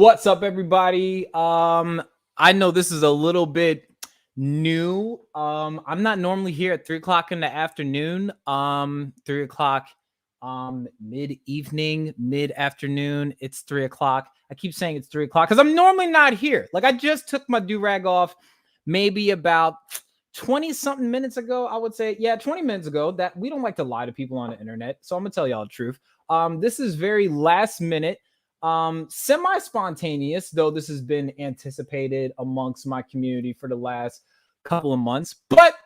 What's up, everybody? I know this is a little bit new. I'm not normally here at 3 o'clock in the afternoon. 3 o'clock, mid-evening, mid-afternoon. It's 3 o'clock. I keep saying it's 3 o'clock because I'm normally not here. Like, I just took my do-rag off maybe about 20-something minutes ago, I would say. Yeah, 20 minutes ago. That we don't like to lie to people on the internet, so I'm gonna tell y'all the truth. This is very last minute. Semi-spontaneous, though this has been anticipated amongst my community for the last couple of months, but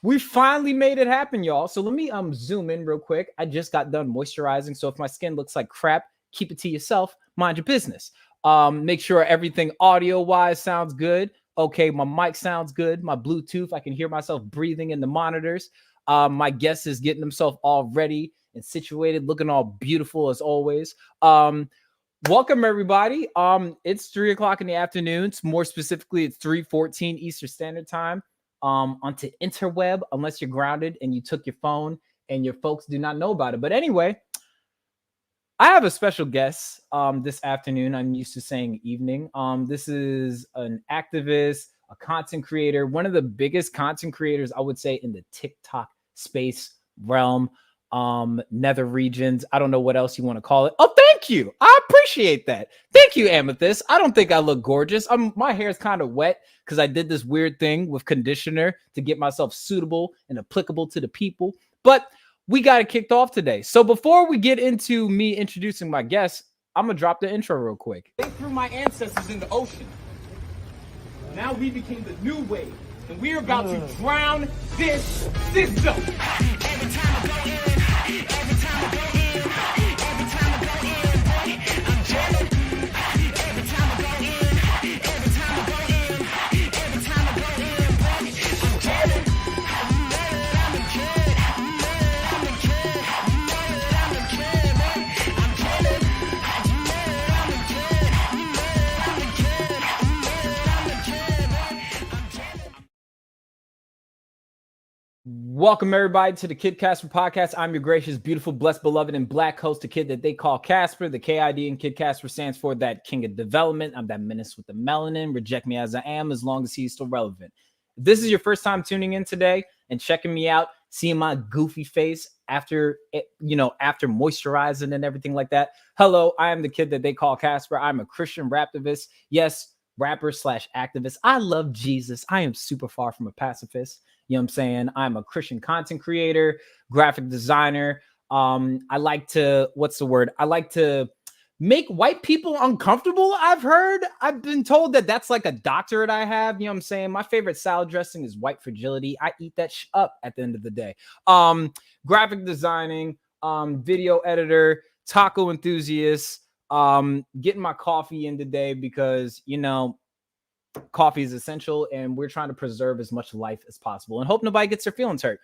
we finally made it happen, y'all. So let me zoom in real quick. I just got done moisturizing, so if my skin looks like crap, keep it to yourself, mind your business. Make sure everything audio-wise sounds good. Okay, my mic sounds good, my Bluetooth, I can hear myself breathing in the monitors. My guest is getting himself all ready and situated, looking all beautiful as always. Welcome, everybody. It's 3 o'clock in the afternoon. More specifically, it's 3:14 Eastern Standard Time. Onto interweb, unless you're grounded and you took your phone and your folks do not know about it. But anyway, I have a special guest this afternoon. I'm used to saying evening. This is an activist, a content creator, one of the biggest content creators, I would say, in the TikTok space realm. Nether regions. I don't know what else you want to call it. Oh, thank you. I appreciate that. Thank you, Amethyst. I don't think I look gorgeous. My hair is kind of wet because I did this weird thing with conditioner to get myself suitable and applicable to the people. But we got it kicked off today. So before we get into me introducing my guests, I'm going to drop the intro real quick. They threw my ancestors in the ocean. Now we became the new wave. And we're about to drown this system. Every time I go in, every time I go in, every time I go in, boy, I'm jamming. Every time I go in, every time I go in, every time I go in, boy, I'm jamming. I'm a kid, I'm a kid, I'm a kid, man. I'm jamming. I'm a kid, I'm a kid, I'm a kid, man. I'm jamming. Welcome, everybody, to the Kid Casper podcast. I'm your gracious, beautiful, blessed, beloved, and black host, the kid that they call Casper. The KID in Kid Casper stands for that king of development. I'm that menace with the melanin. Reject me as I am, as long as he's still relevant. If this is your first time tuning in today and checking me out, seeing my goofy face after after moisturizing and everything like that, hello, I am the kid that they call Casper. I'm a Christian raptivist. Yes, rapper slash activist. I love Jesus. I am super far from a pacifist. You know what I'm saying? I'm a Christian content creator, graphic designer. I like to, what's the word? I like to make white people uncomfortable. I've been told that that's like a doctorate I have. You know what I'm saying? My favorite salad dressing is white fragility. I eat that up at the end of the day. Graphic designing, video editor, taco enthusiast, getting my coffee in today because, coffee is essential and we're trying to preserve as much life as possible and hope nobody gets their feelings hurt.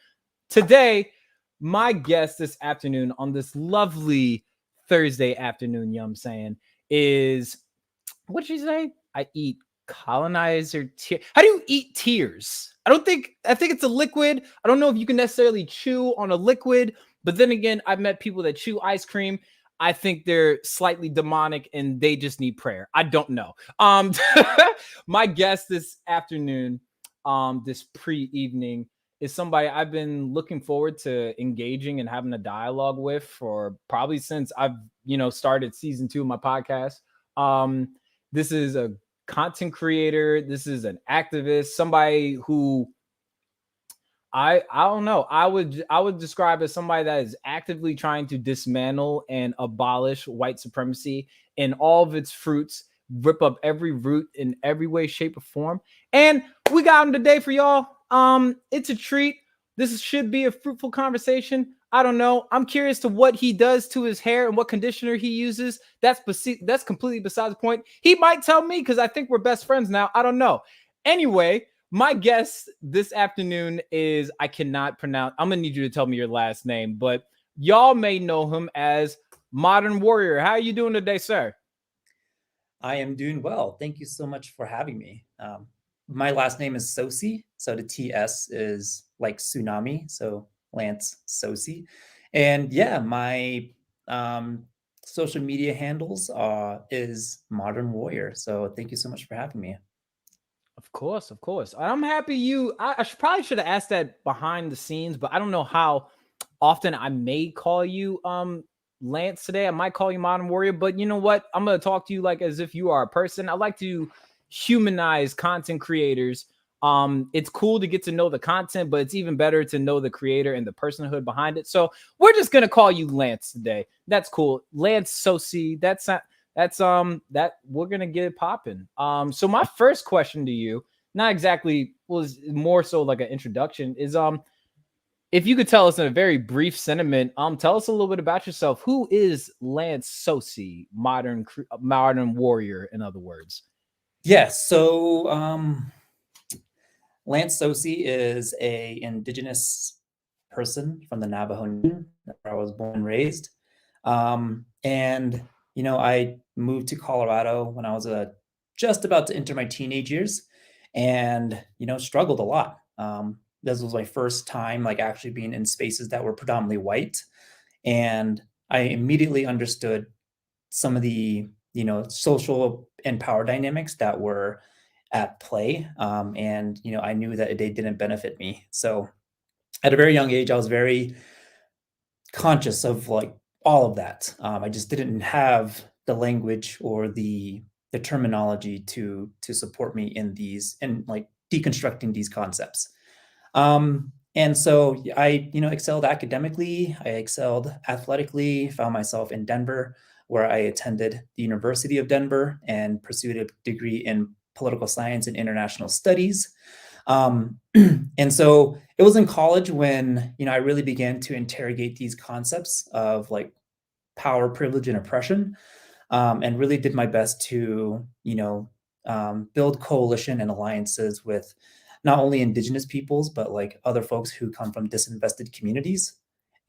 Today, my guest this afternoon on this lovely Thursday afternoon, you know what I'm saying, is, what did you say? I eat colonizer tear. How do you eat tears? I think it's a liquid. I don't know if you can necessarily chew on a liquid, but then again, I've met people that chew ice cream. I think they're slightly demonic and they just need prayer. I don't know. My guest this afternoon, this pre-evening, is somebody I've been looking forward to engaging and having a dialogue with for probably since I've, started season 2 of my podcast. This is a content creator. This is an activist, somebody who I don't know. I would describe as somebody that is actively trying to dismantle and abolish white supremacy in all of its fruits, rip up every root in every way, shape, or form. And we got him today for y'all. It's a treat. This should be a fruitful conversation. I don't know. I'm curious to what he does to his hair and what conditioner he uses. That's completely besides the point. He might tell me because I think we're best friends now. I don't know. Anyway, my guest this afternoon is, I cannot pronounce. I'm going to need you to tell me your last name, but y'all may know him as Modern Warrior. How are you doing today, sir? I am doing well. Thank you so much for having me. My last name is Tsosie, so the TS is like tsunami, so Lance Tsosie. And yeah, my social media handles is Modern Warrior. So thank you so much for having me. Of course, of course. I'm happy you. I probably should have asked that behind the scenes, but I don't know how often I may call you Lance today. I might call you Modern Warrior, but you know what? I'm gonna talk to you like as if you are a person. I like to humanize content creators. It's cool to get to know the content, but it's even better to know the creator and the personhood behind it. So we're just gonna call you Lance today. That's cool. Lance Tsosie. That's that we're gonna get it popping. So my first question to you, not exactly, was more so like an introduction, is if you could tell us in a very brief sentiment, tell us a little bit about yourself. Who is Lance Tsosie, modern warrior, in other words? Yes. So Lance Tsosie is a indigenous person from the Navajo Nation, where I was born and raised. And I moved to Colorado when I was just about to enter my teenage years, and struggled a lot. This was my first time like actually being in spaces that were predominantly white, and I immediately understood some of the social and power dynamics that were at play. And I knew that they didn't benefit me. So at a very young age, I was very conscious of like all of that. I just didn't have the language or the terminology to support me in these and like deconstructing these concepts. And so I, excelled academically, I excelled athletically, found myself in Denver, where I attended the University of Denver and pursued a degree in political science and international studies. And so it was in college when, I really began to interrogate these concepts of like power, privilege, and oppression, and really did my best to, build coalition and alliances with not only indigenous peoples, but like other folks who come from disinvested communities.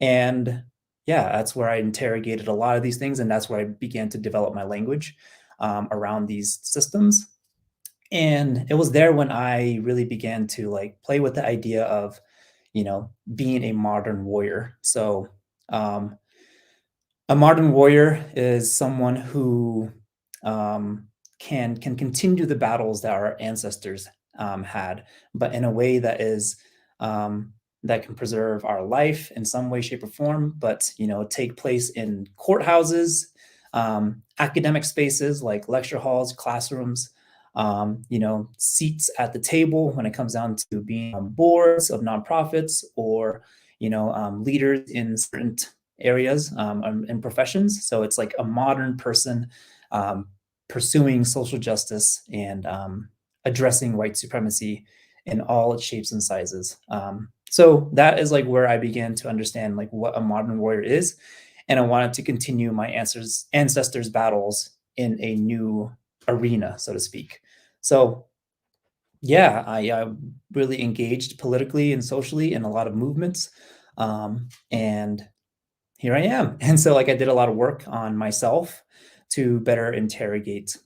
And yeah, that's where I interrogated a lot of these things. And that's where I began to develop my language around these systems. And it was there when I really began to like play with the idea of, being a modern warrior. So a modern warrior is someone who can continue the battles that our ancestors had, but in a way that is that can preserve our life in some way, shape, or form, but take place in courthouses, academic spaces like lecture halls, classrooms, seats at the table when it comes down to being on boards of nonprofits or leaders in certain areas and professions. So it's like a modern person pursuing social justice and addressing white supremacy in all its shapes and sizes. So that is like where I began to understand like what a modern warrior is, and I wanted to continue my ancestors' battles in a new arena, so to speak. So yeah, I really engaged politically and socially in a lot of movements, and here I am. And so like I did a lot of work on myself to better interrogate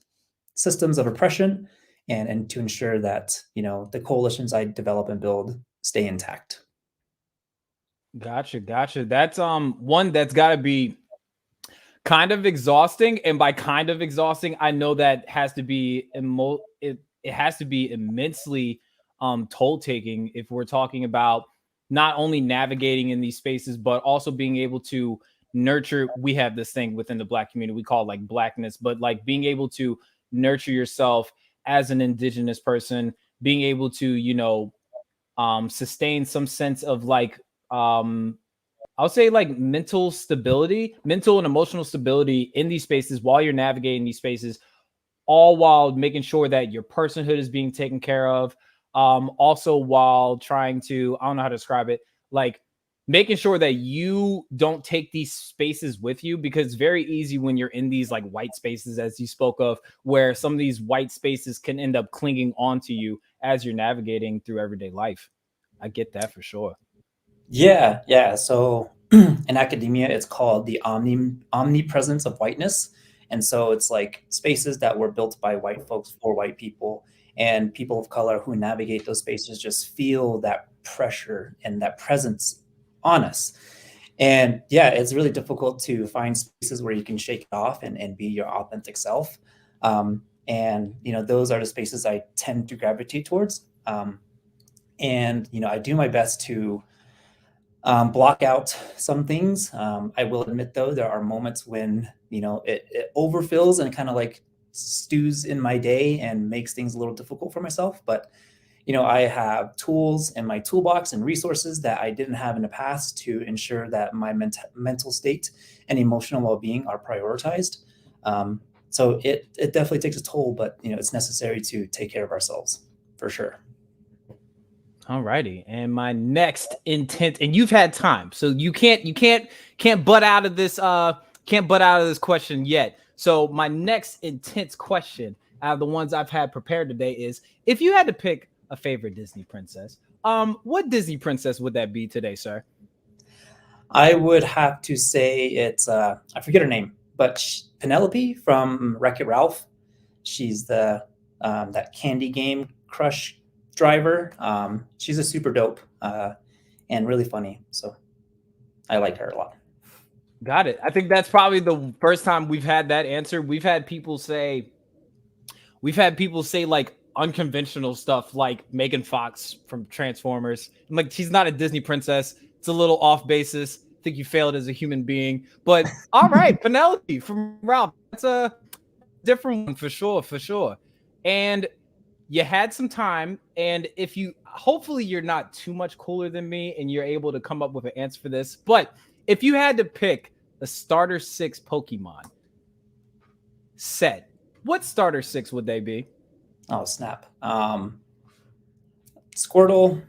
systems of oppression and to ensure that the coalitions I develop and build stay intact. Gotcha. That's one that's got to be kind of exhausting, and by kind of exhausting, I know that has to be it has to be immensely toll taking if we're talking about not only navigating in these spaces but also being able to nurture. We have this thing within the Black community we call like Blackness, but like being able to nurture yourself as an indigenous person, being able to sustain some sense of like I'll say like mental stability, mental and emotional stability in these spaces while you're navigating these spaces, all while making sure that your personhood is being taken care of. Also while trying to, I don't know how to describe it, like making sure that you don't take these spaces with you, because it's very easy when you're in these like white spaces, as you spoke of, where some of these white spaces can end up clinging onto you as you're navigating through everyday life. I get that for sure. Yeah. So in academia, it's called the omnipresence of whiteness. And so it's like spaces that were built by white folks for white people, and people of color who navigate those spaces just feel that pressure and that presence on us. And yeah, it's really difficult to find spaces where you can shake it off and be your authentic self. And those are the spaces I tend to gravitate towards. And I do my best to block out some things. I will admit, though, there are moments when it overfills and kind of like stews in my day and makes things a little difficult for myself. But I have tools in my toolbox and resources that I didn't have in the past to ensure that my mental state and emotional well-being are prioritized. So it definitely takes a toll, but it's necessary to take care of ourselves for sure. All righty. And my next intent, and you've had time, so you can't butt out of this question yet. So my next intense question out of the ones I've had prepared today is, if you had to pick a favorite Disney princess, what Disney princess would that be today, sir? I would have to say it's I forget her name, but Penelope from Wreck-It Ralph. She's the that candy game crush driver. She's a super dope and really funny. So I like her a lot. Got it. I think that's probably the first time we've had that answer. We've had people say like unconventional stuff like Megan Fox from Transformers. I'm like, she's not a Disney princess. It's a little off basis. I think you failed as a human being. But all right, Penelope from Ralph. That's a different one for sure, for sure. And you had some time, and if you hopefully you're not too much cooler than me and you're able to come up with an answer for this. But if you had to pick a starter 6 Pokemon set, what starter 6 would they be? Oh snap! Squirtle,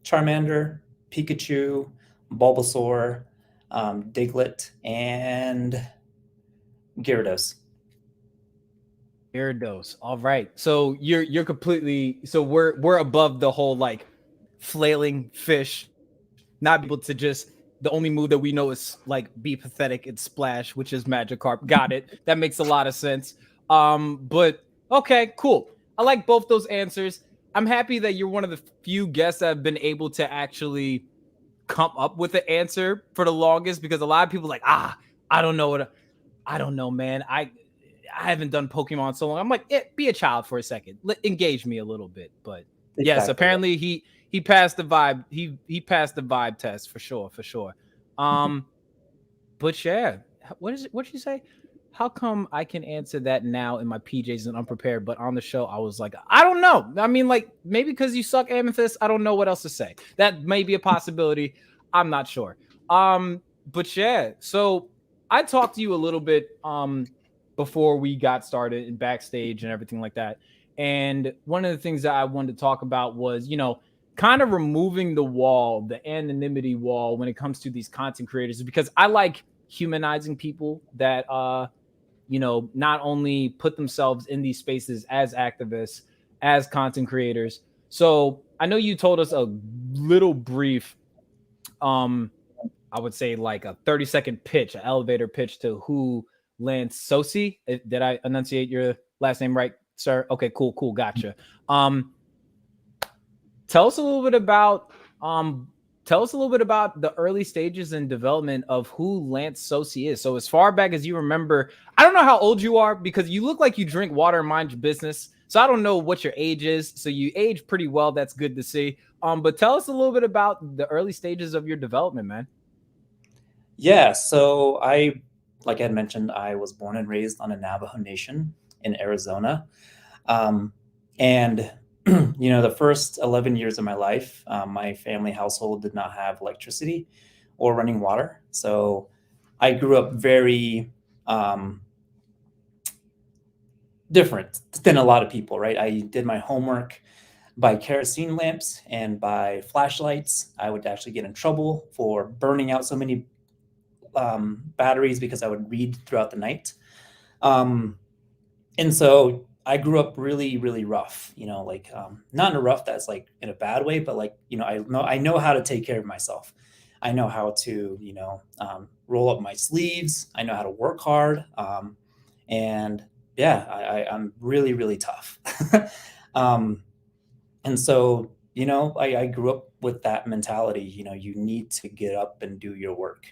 Charmander, Pikachu, Bulbasaur, Diglett, and Gyarados. Gyarados. All right. So you're completely, so we're above the whole like flailing fish, not able to just, the only move that we know is like be pathetic and splash, which is Magikarp. Got it. That makes a lot of sense. But okay, cool. I like both those answers. I'm happy that you're one of the few guests that have been able to actually come up with an answer for the longest, because a lot of people like, I don't know, man. I haven't done Pokemon so long. I'm like, be a child for a second. Engage me a little bit. But yes, Exactly. apparently he passed the vibe. He passed the vibe test for sure, for sure. But yeah, what is it? What'd you say? How come I can answer that now in my PJs and unprepared, but on the show I was like, I don't know. I mean, like maybe because you suck, Amethyst. I don't know what else to say. That may be a possibility. I'm not sure. But yeah, so I talked to you a little bit before we got started and backstage and everything like that. And one of the things that I wanted to talk about was, kind of removing the wall, the anonymity wall when it comes to these content creators, because I like humanizing people that not only put themselves in these spaces as activists, as content creators. So I know you told us a little brief I would say like a 30-second pitch, an elevator pitch to who Lance Tsosie. Did I enunciate your last name right, sir? Okay, cool, gotcha. Tell us a little bit about the early stages and development of who Lance Tsosie is. So as far back as you remember, I don't know how old you are because you look like you drink water and mind your business. So I don't know what your age is. So you age pretty well. That's good to see. But tell us a little bit about the early stages of your development, man. Yeah, so like I had mentioned, I was born and raised on a Navajo Nation in Arizona. And the first 11 years of my life, my family household did not have electricity or running water. So I grew up very different than a lot of people, right? I did my homework by kerosene lamps and by flashlights. I would actually get in trouble for burning out so many batteries because I would read throughout the night. And so I grew up really, really rough, not in a rough that's like in a bad way, but like, I know how to take care of myself. I know how to, roll up my sleeves. I know how to work hard. And yeah, I'm really, really tough. And so, I grew up with that mentality, you need to get up and do your work.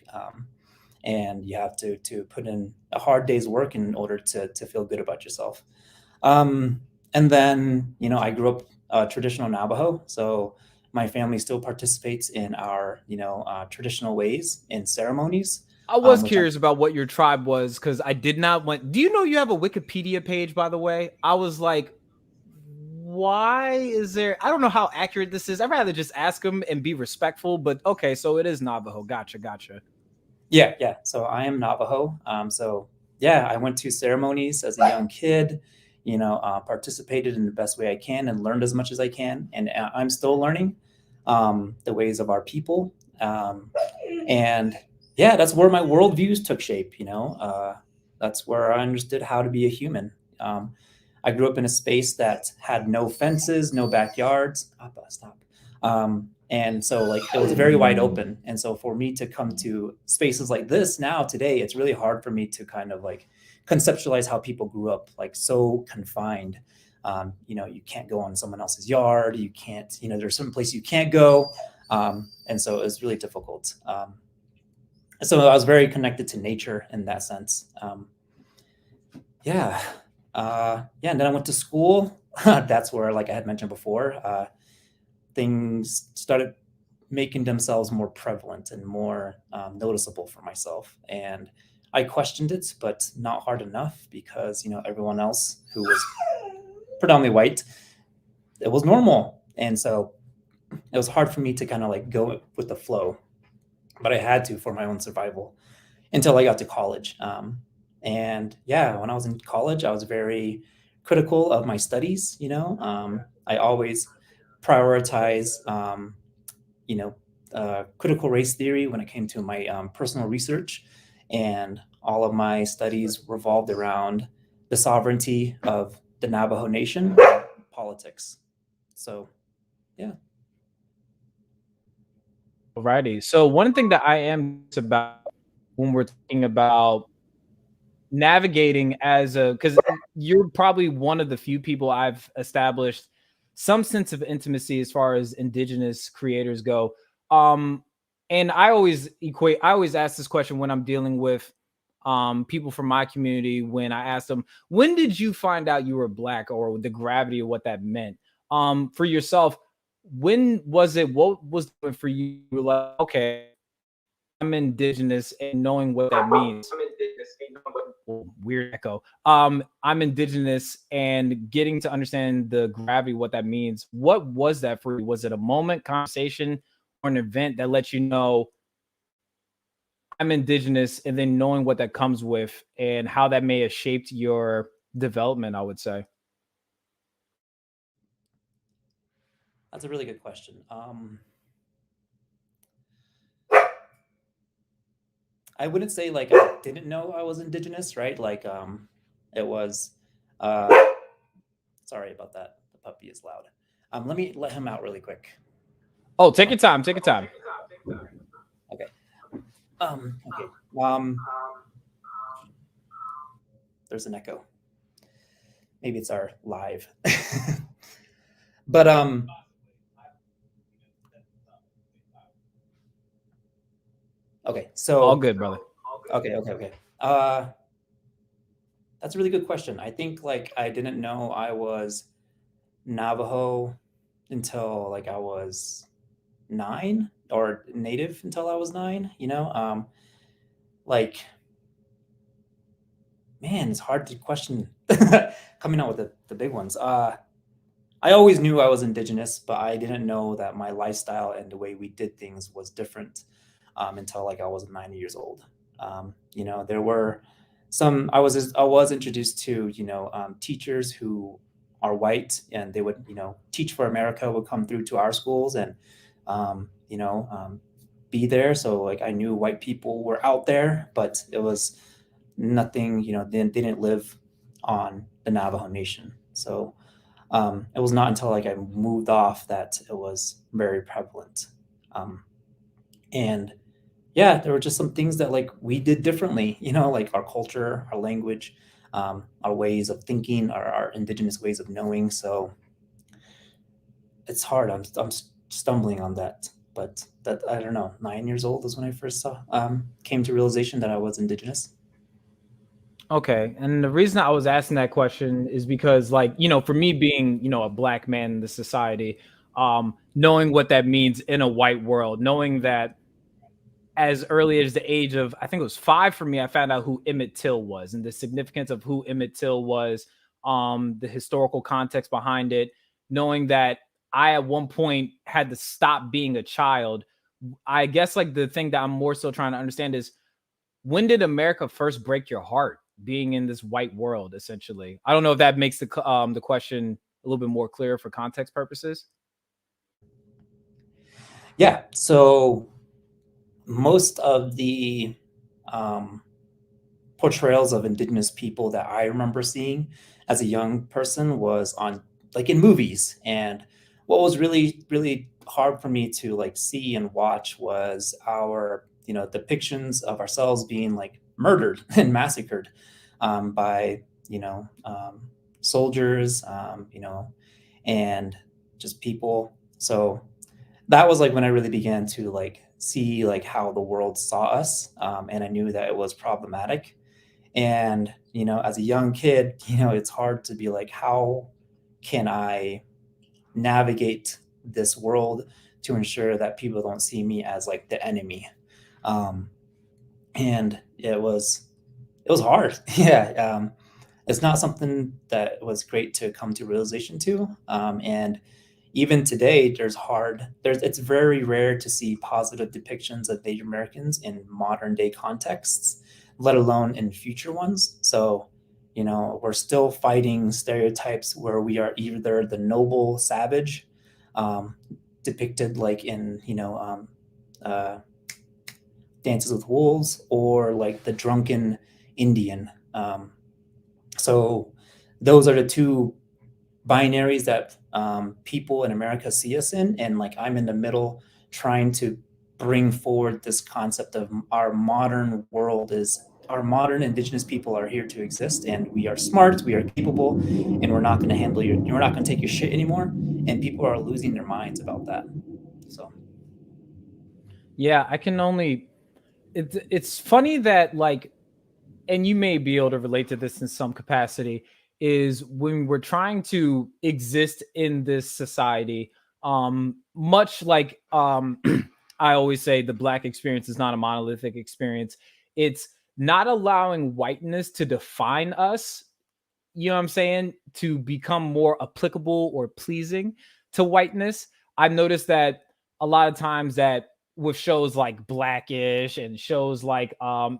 And you have to put in a hard day's work in order to feel good about yourself. And then, I grew up traditional Navajo. So my family still participates in our, traditional ways in ceremonies. I was curious about what your tribe was because I did not want. Do you know you have a Wikipedia page, by the way? I was like, why is there? I don't know how accurate this is. I'd rather just ask them and be respectful. But okay, so it is Navajo. Gotcha. Yeah. So I am Navajo. So yeah, I went to ceremonies as a young kid. Participated in the best way I can and learned as much as I can. And I'm still learning the ways of our people. And yeah, that's where my worldviews took shape. That's where I understood how to be a human. I grew up in a space that had no fences, no backyards. Stop. And so like it was very wide open. And so for me to come to spaces like this now today, it's really hard for me to kind of like conceptualize how people grew up like so confined. You can't go on someone else's yard. You can't, there's certain places you can't go. And so it was really difficult. So I was very connected to nature in that sense. And then I went to school. That's where, like I had mentioned before, things started making themselves more prevalent and more noticeable for myself. And I questioned it, but not hard enough because, everyone else who was predominantly white, it was normal. And so it was hard for me to kind of like go with the flow, but I had to for my own survival until I got to college. And yeah, when I was in college, I was very critical of my studies. I always prioritize, critical race theory when it came to my personal research, and all of my studies revolved around the sovereignty of the Navajo Nation, politics. So, yeah. Alrighty. So one thing that I am about when we're talking about navigating because you're probably one of the few people I've established some sense of intimacy as far as indigenous creators go. And I always ask this question when I'm dealing with people from my community when I asked them, when did you find out you were Black, or the gravity of what that meant? For yourself, when was it? What was it for you? You were like, okay, I'm indigenous, and knowing what that means. Oh, weird echo. I'm indigenous and getting to understand the gravity, what that means. What was that for you? Was it a moment, conversation, or an event that let you know I'm indigenous, and then knowing what that comes with and how that may have shaped your development, I would say? That's a really good question. I wouldn't say like I didn't know I was indigenous, right? Like it was uh sorry about that. The puppy is loud. Let me let him out really quick. Oh, take your time. Take your time. Okay. Okay. There's an echo. Maybe it's our live. But okay, so All good, brother. okay. That's a really good question. I think like I didn't know I was Navajo until like I was 9, or Native until I was 9, you know? Like, man, it's hard to question coming out with the big ones. I always knew I was indigenous, but I didn't know that my lifestyle and the way we did things was different until like I was 9 years old. You know, there were some I was introduced to, you know, teachers who are white, and they would, you know, Teach for America would come through to our schools and you know, be there. So like I knew white people were out there, but it was nothing, you know, they didn't live on the Navajo Nation. So it was not until like I moved off that it was very prevalent. And yeah, there were just some things that like we did differently, you know, like our culture, our language, our ways of thinking, our indigenous ways of knowing. So it's hard. I'm stumbling on that, but that I don't know. 9 years old is when I first saw came to realization that I was indigenous. Okay. And the reason I was asking that question is because, like, for me being, a Black man in the society, knowing what that means in a white world, knowing that as early as the age of, I think it was 5 for me, I found out who Emmett Till was and the significance of who Emmett Till was, the historical context behind it, knowing that I at one point had to stop being a child. I guess like the thing that I'm more so trying to understand is, when did America first break your heart being in this white world, essentially? I don't know if that makes the question a little bit more clear for context purposes. Yeah. So most of the um, portrayals of indigenous people that I remember seeing as a young person was on like in movies. And what was really, really hard for me to like see and watch was our, you know, depictions of ourselves being like murdered and massacred by, you know, soldiers, you know, and just people. So that was like when I really began to like see like how the world saw us, and I knew that it was problematic. And you know, as a young kid, you know, it's hard to be like, how can I navigate this world to ensure that people don't see me as like the enemy? um, and it was hard. Yeah. It's not something that was great to come to realization to. And even today, it's very rare to see positive depictions of Native Americans in modern day contexts, let alone in future ones. So, you know, we're still fighting stereotypes where we are either the noble savage, um, depicted like in, you know, Dances with Wolves, or like the drunken Indian. So those are the two binaries that people in America see us in. And like I'm in the middle trying to bring forward this concept of our modern world is our modern indigenous people are here to exist, and we are smart, we are capable, and we're not going to we're not going to take your shit anymore. And people are losing their minds about that. So Yeah, I can only. It's funny that, like, and you may be able to relate to this in some capacity, is when we're trying to exist in this society, much like I always say, the Black experience is not a monolithic experience. It's not allowing whiteness to define us, you know what I'm saying, to become more applicable or pleasing to whiteness. I've noticed that a lot of times that with shows like Blackish and shows like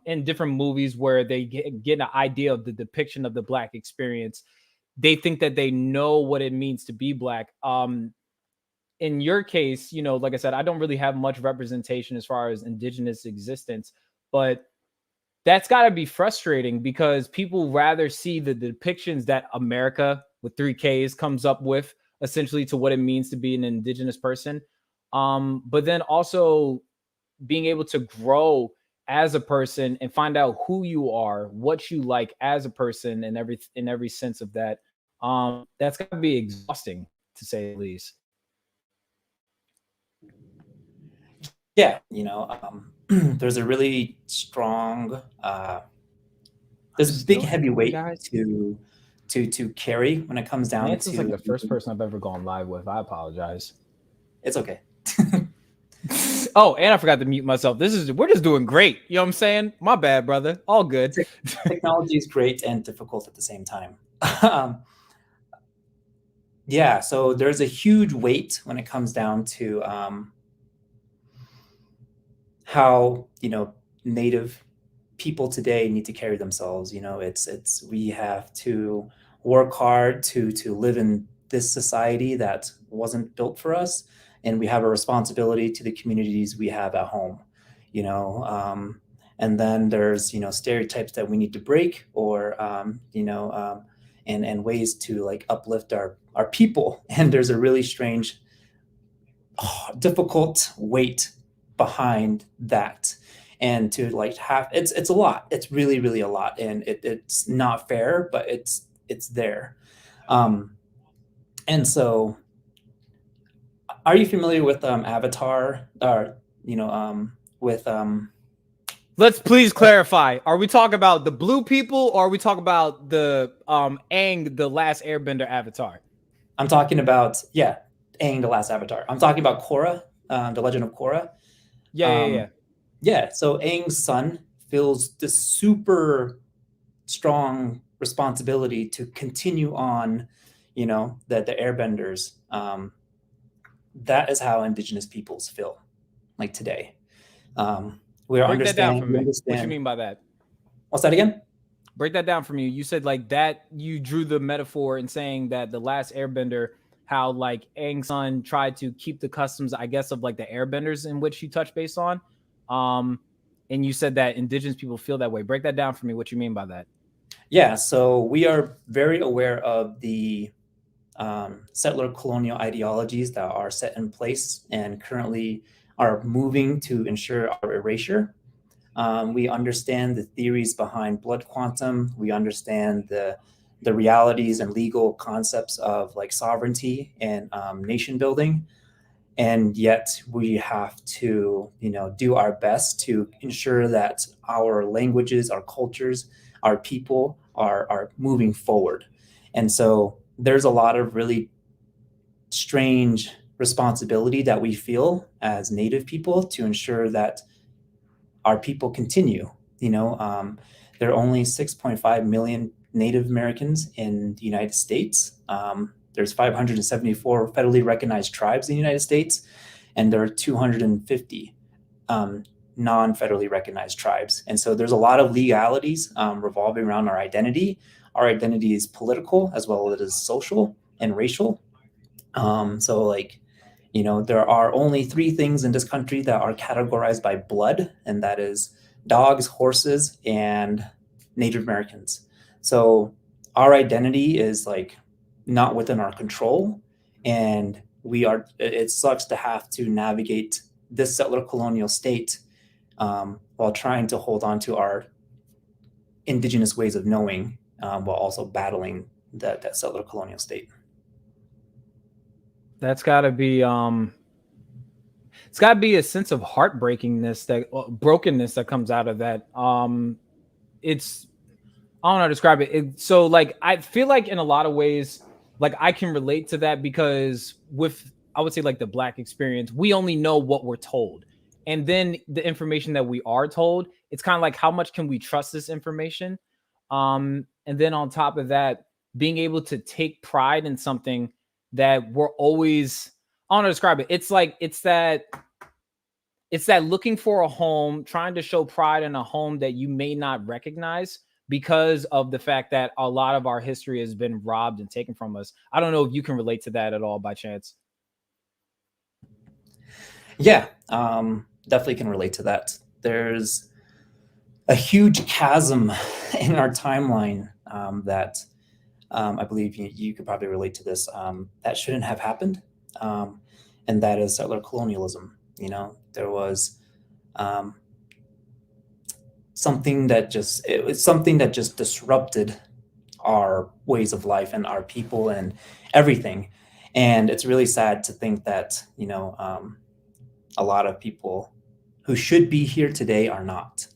in different movies where they get an idea of the depiction of the Black experience, they think that they know what it means to be Black. In your case, you know, like I said, I don't really have much representation as far as indigenous existence, but that's got to be frustrating because people rather see the depictions that America with 3Ks comes up with essentially to what it means to be an indigenous person. But then also being able to grow as a person and find out who you are, what you like as a person, and every sense of that. That's got to be exhausting, to say the least. Yeah, there's a really strong, there's a big heavy weight to carry when it comes down Lance to. is like the first person I've ever gone live with. I apologize. It's okay. Oh, and I forgot to mute myself. We're just doing great. You know what I'm saying? My bad, brother. All good. Technology is great and difficult at the same time. Yeah, so there's a huge weight when it comes down to how Native people today need to carry themselves. It's we have to work hard to live in this society that wasn't built for us, and we have a responsibility to the communities we have at home. And then there's stereotypes that we need to break, or and ways to like uplift our people. And there's a really strange, difficult weight behind that, and to like have it's a lot. It's really, really a lot, and it's not fair, but it's there. And so, are you familiar with Avatar, or with Let's please clarify. Are we talking about the blue people, or are we talking about the Aang, the Last Airbender Avatar? I'm talking about Aang, the Last Avatar. I'm talking about Korra, the Legend of Korra. Yeah. So Aang's son feels this super strong responsibility to continue on, the airbenders. That is how indigenous peoples feel like today. We Break that down for me. What you mean by that? What's that again? Break that down for me. You said like that, you drew the metaphor in saying that the Last Airbender, how like Aang's son tried to keep the customs, I guess, of like the airbenders in which you touch base on. And you said that indigenous people feel that way. Break that down for me. What you mean by that? Yeah, so we are very aware of the settler colonial ideologies that are set in place and currently are moving to ensure our erasure. We understand the theories behind blood quantum. We understand the realities and legal concepts of like sovereignty and nation building. And yet we have to, do our best to ensure that our languages, our cultures, our people are moving forward. And so there's a lot of really strange responsibility that we feel as Native people to ensure that our people continue. There are only 6.5 million Native Americans in the United States. There's 574 federally recognized tribes in the United States, and there are 250 non-federally recognized tribes. And so there's a lot of legalities revolving around our identity. Our identity is political as well as social and racial. So like, there are only 3 things in this country that are categorized by blood, and that is dogs, horses, and Native Americans. So our identity is like not within our control, and it sucks to have to navigate this settler colonial state while trying to hold on to our indigenous ways of knowing, while also battling that settler colonial state. That's got to be it's got to be a sense of brokenness that comes out of that. It's I don't know how to describe it. So like I feel like in a lot of ways, like I can relate to that because with I would say like the Black experience, we only know what we're told. And then the information that we are told, it's kind of like how much can we trust this information? And then on top of that, being able to take pride in something that we're always I don't know how to describe it. It's like it's that looking for a home, trying to show pride in a home that you may not recognize because of the fact that a lot of our history has been robbed and taken from us. I don't know if you can relate to that at all by chance. Yeah, definitely can relate to that. There's a huge chasm in our timeline that I believe you could probably relate to this, that shouldn't have happened. And that is settler colonialism. There was um, it was something that just disrupted our ways of life and our people and everything. And it's really sad to think that, a lot of people who should be here today are not.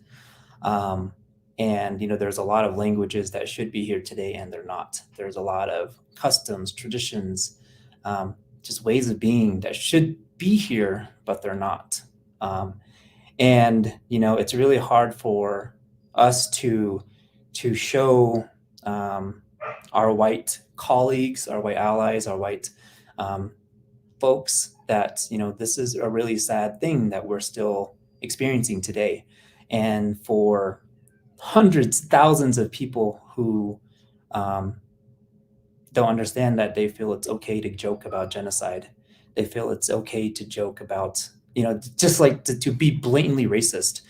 Um, and there's a lot of languages that should be here today and they're not. There's a lot of customs, traditions, just ways of being that should be here, but they're not. And it's really hard for us to show our white colleagues, our white allies, our white folks that this is a really sad thing that we're still experiencing today. And for hundreds, thousands of people who don't understand that, they feel it's okay to joke about genocide. They feel it's okay to joke about, just like to be blatantly racist.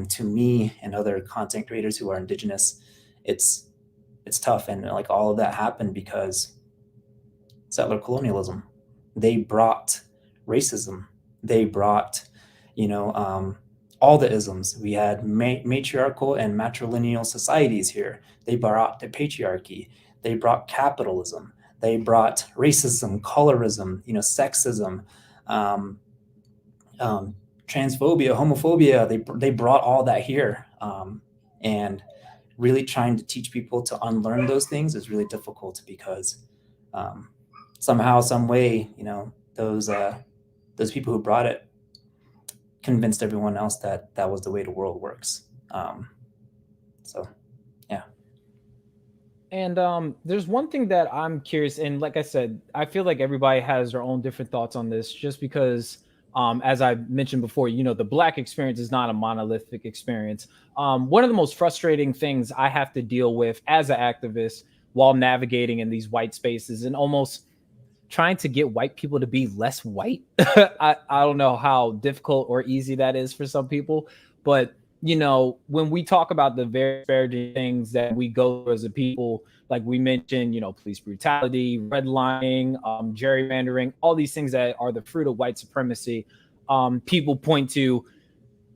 To me and other content creators who are indigenous, it's tough. And like all of that happened because settler colonialism. They brought racism. They brought, all the isms. We had matriarchal and matrilineal societies here. They brought the patriarchy. They brought capitalism. They brought racism, colorism, sexism, transphobia, homophobia. They brought all that here. And really trying to teach people to unlearn those things is really difficult because somehow, some way, those people who brought it convinced everyone else that that was the way the world works. So, yeah. And there's one thing that I'm curious, and like I said, I feel like everybody has their own different thoughts on this, just because, as I mentioned before, the Black experience is not a monolithic experience. One of the most frustrating things I have to deal with as an activist while navigating in these white spaces and almost trying to get white people to be less white. I don't know how difficult or easy that is for some people, but when we talk about the very disparaging things that we go through as a people, like we mentioned, police brutality, redlining, gerrymandering, all these things that are the fruit of white supremacy, people point to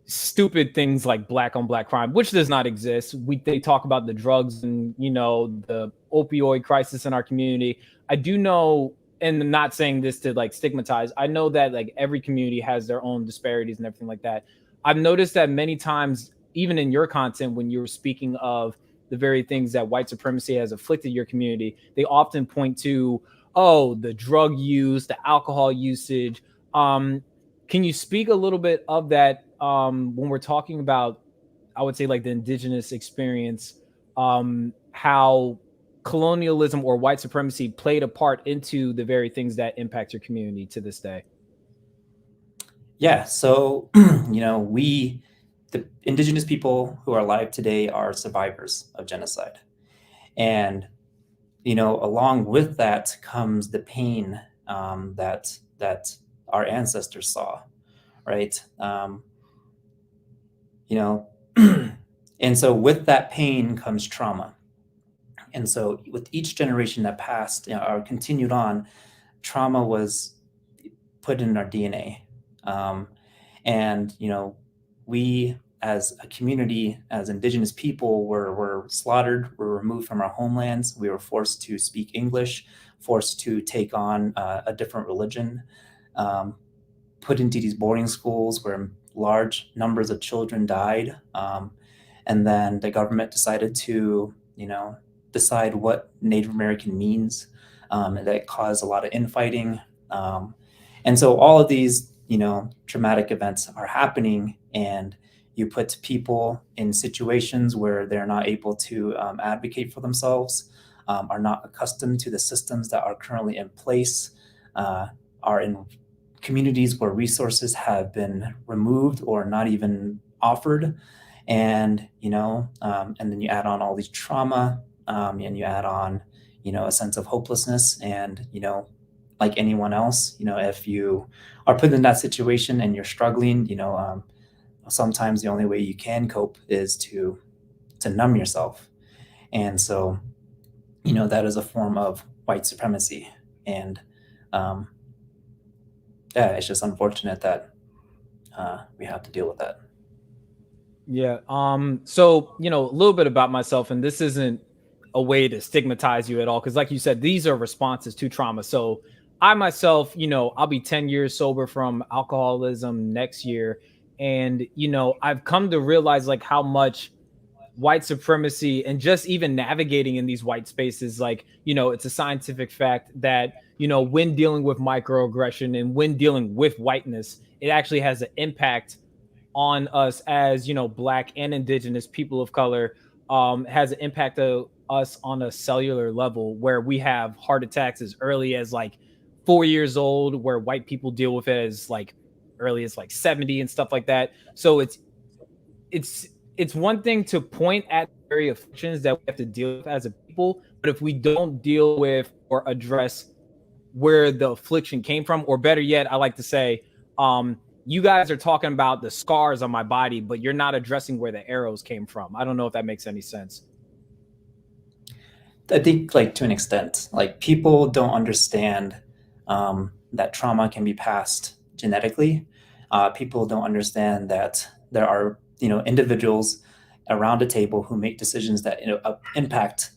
stupid things like black on black crime, which does not exist. They talk about the drugs and the opioid crisis in our community. I do know, and I'm not saying this to like stigmatize, I know that like every community has their own disparities and everything like that. I've noticed that many times, even in your content, when you're speaking of the very things that white supremacy has afflicted your community, they often point to, oh, the drug use, the alcohol usage. Can you speak a little bit of that when we're talking about, I would say, like the indigenous experience, how colonialism or white supremacy played a part into the very things that impact your community to this day? Yeah. So, the indigenous people who are alive today are survivors of genocide. And, along with that comes the pain that our ancestors saw, right? You know, and so with that pain comes trauma. And so with each generation that passed, or continued on, trauma was put in our DNA. And we as a community, as indigenous people, were slaughtered, were removed from our homelands. We were forced to speak English, forced to take on a different religion, put into these boarding schools where large numbers of children died. And then the government decided to decide what Native American means. That caused a lot of infighting. And so all of these, traumatic events are happening, and you put people in situations where they're not able to advocate for themselves, are not accustomed to the systems that are currently in place, are in communities where resources have been removed or not even offered. And, and then you add on all these trauma, and you add on, a sense of hopelessness. And, like anyone else, if you are put in that situation and you're struggling, sometimes the only way you can cope is to numb yourself. And so, that is a form of white supremacy. And yeah, it's just unfortunate that we have to deal with that. Yeah. So, a little bit about myself, and this isn't a way to stigmatize you at all, because like you said, these are responses to trauma. So I myself, I'll be 10 years sober from alcoholism next year. And, I've come to realize like how much white supremacy and just even navigating in these white spaces, like, it's a scientific fact that, when dealing with microaggression and when dealing with whiteness, it actually has an impact on us as black and indigenous people of color, has an impact of us on a cellular level, where we have heart attacks as early as like 4 years old, where white people deal with it as like early as like 70 and stuff like that. So it's it's one thing to point at very afflictions that we have to deal with as a people, but if we don't deal with or address where the affliction came from, or better yet, I like to say, you guys are talking about the scars on my body, but you're not addressing where the arrows came from. I don't know if that makes any sense. I think, like, to an extent, like, people don't understand that trauma can be passed genetically. People don't understand that there are, individuals around a table who make decisions that impact